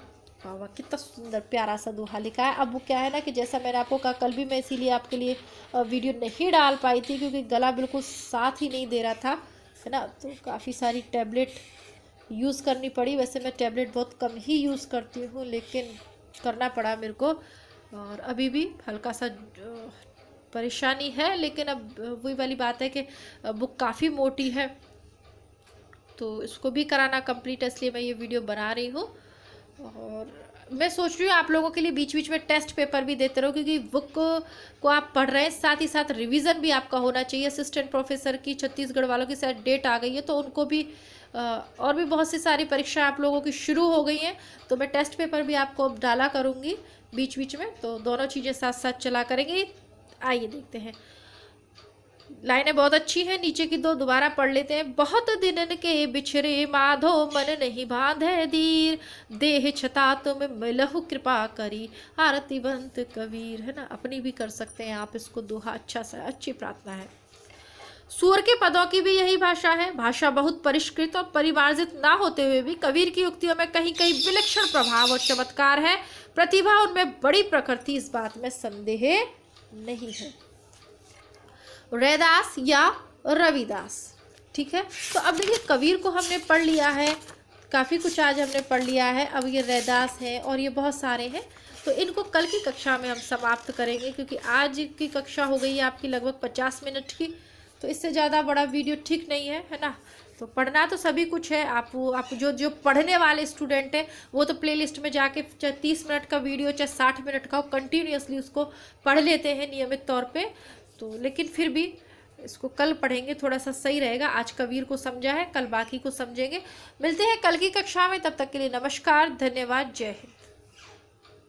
वाह, कितना सुंदर प्यारा सा दोहा लिखा है। अब वो क्या है ना कि जैसा मैंने आपको कहा, कल भी मैं इसीलिए आपके लिए वीडियो नहीं डाल पाई थी, क्योंकि गला बिल्कुल साथ ही नहीं दे रहा था, है ना। तो काफ़ी सारी टैबलेट यूज़ करनी पड़ी। वैसे मैं टैबलेट बहुत कम ही यूज़ करती हूँ, लेकिन करना पड़ा मेरे को, और अभी भी हल्का सा परेशानी है। लेकिन अब वही वाली बात है कि बुक काफ़ी मोटी है, तो इसको भी कराना कंप्लीट है, इसलिए मैं ये वीडियो बना रही हूँ। और मैं सोच रही हूँ आप लोगों के लिए बीच बीच में टेस्ट पेपर भी देते रहो, क्योंकि बुक को आप पढ़ रहे हैं, साथ ही साथ रिवीजन भी आपका होना चाहिए। असिस्टेंट प्रोफेसर की छत्तीसगढ़ वालों की शायद डेट आ गई है, तो उनको भी और भी बहुत सी सारी परीक्षा आप लोगों की शुरू हो गई हैं, तो मैं टेस्ट पेपर भी आपको डाला करूँगी बीच बीच में, तो दोनों चीज़ें साथ साथ चला करेंगे। आइए देखते हैं, लाइनें बहुत अच्छी हैं, नीचे की 2 दोबारा पढ़ लेते हैं। बहुत दिनन के बिछरे माधो मन नहीं बांधे धीर, देह छता तुम मिलहु कृपा करी आरतीवंत कबीर, है ना। अपनी भी कर सकते हैं आप इसको, दोहा अच्छा सा, अच्छी प्रार्थना है। सूर के पदों की भी यही भाषा है। भाषा बहुत परिष्कृत और परिमार्जित ना होते हुए भी कबीर की युक्तियों में कहीं कहीं विलक्षण प्रभाव और चमत्कार है। प्रतिभा उनमें बड़ी प्रखर थी, इस बात में संदेह नहीं है। रैदास या रविदास। ठीक है, तो अब देखिए कबीर को हमने पढ़ लिया है, काफ़ी कुछ आज हमने पढ़ लिया है। अब ये रैदास है और ये बहुत सारे हैं, तो इनको कल की कक्षा में हम समाप्त करेंगे, क्योंकि आज की कक्षा हो गई है आपकी लगभग 50 मिनट की, तो इससे ज़्यादा बड़ा वीडियो ठीक नहीं है ना। तो पढ़ना तो सभी कुछ है, आप जो पढ़ने वाले स्टूडेंट हैं वो तो प्लेलिस्ट में जाके चाहे 30 मिनट का वीडियो चाहे 60 मिनट का हो, कंटिन्यूअसली उसको पढ़ लेते हैं नियमित तौर पे। तो लेकिन फिर भी इसको कल पढ़ेंगे, थोड़ा सा सही रहेगा। आज कबीर को समझा है, कल बाकी को समझेंगे। मिलते हैं कल की कक्षा में, तब तक के लिए नमस्कार, धन्यवाद, जय हिंद।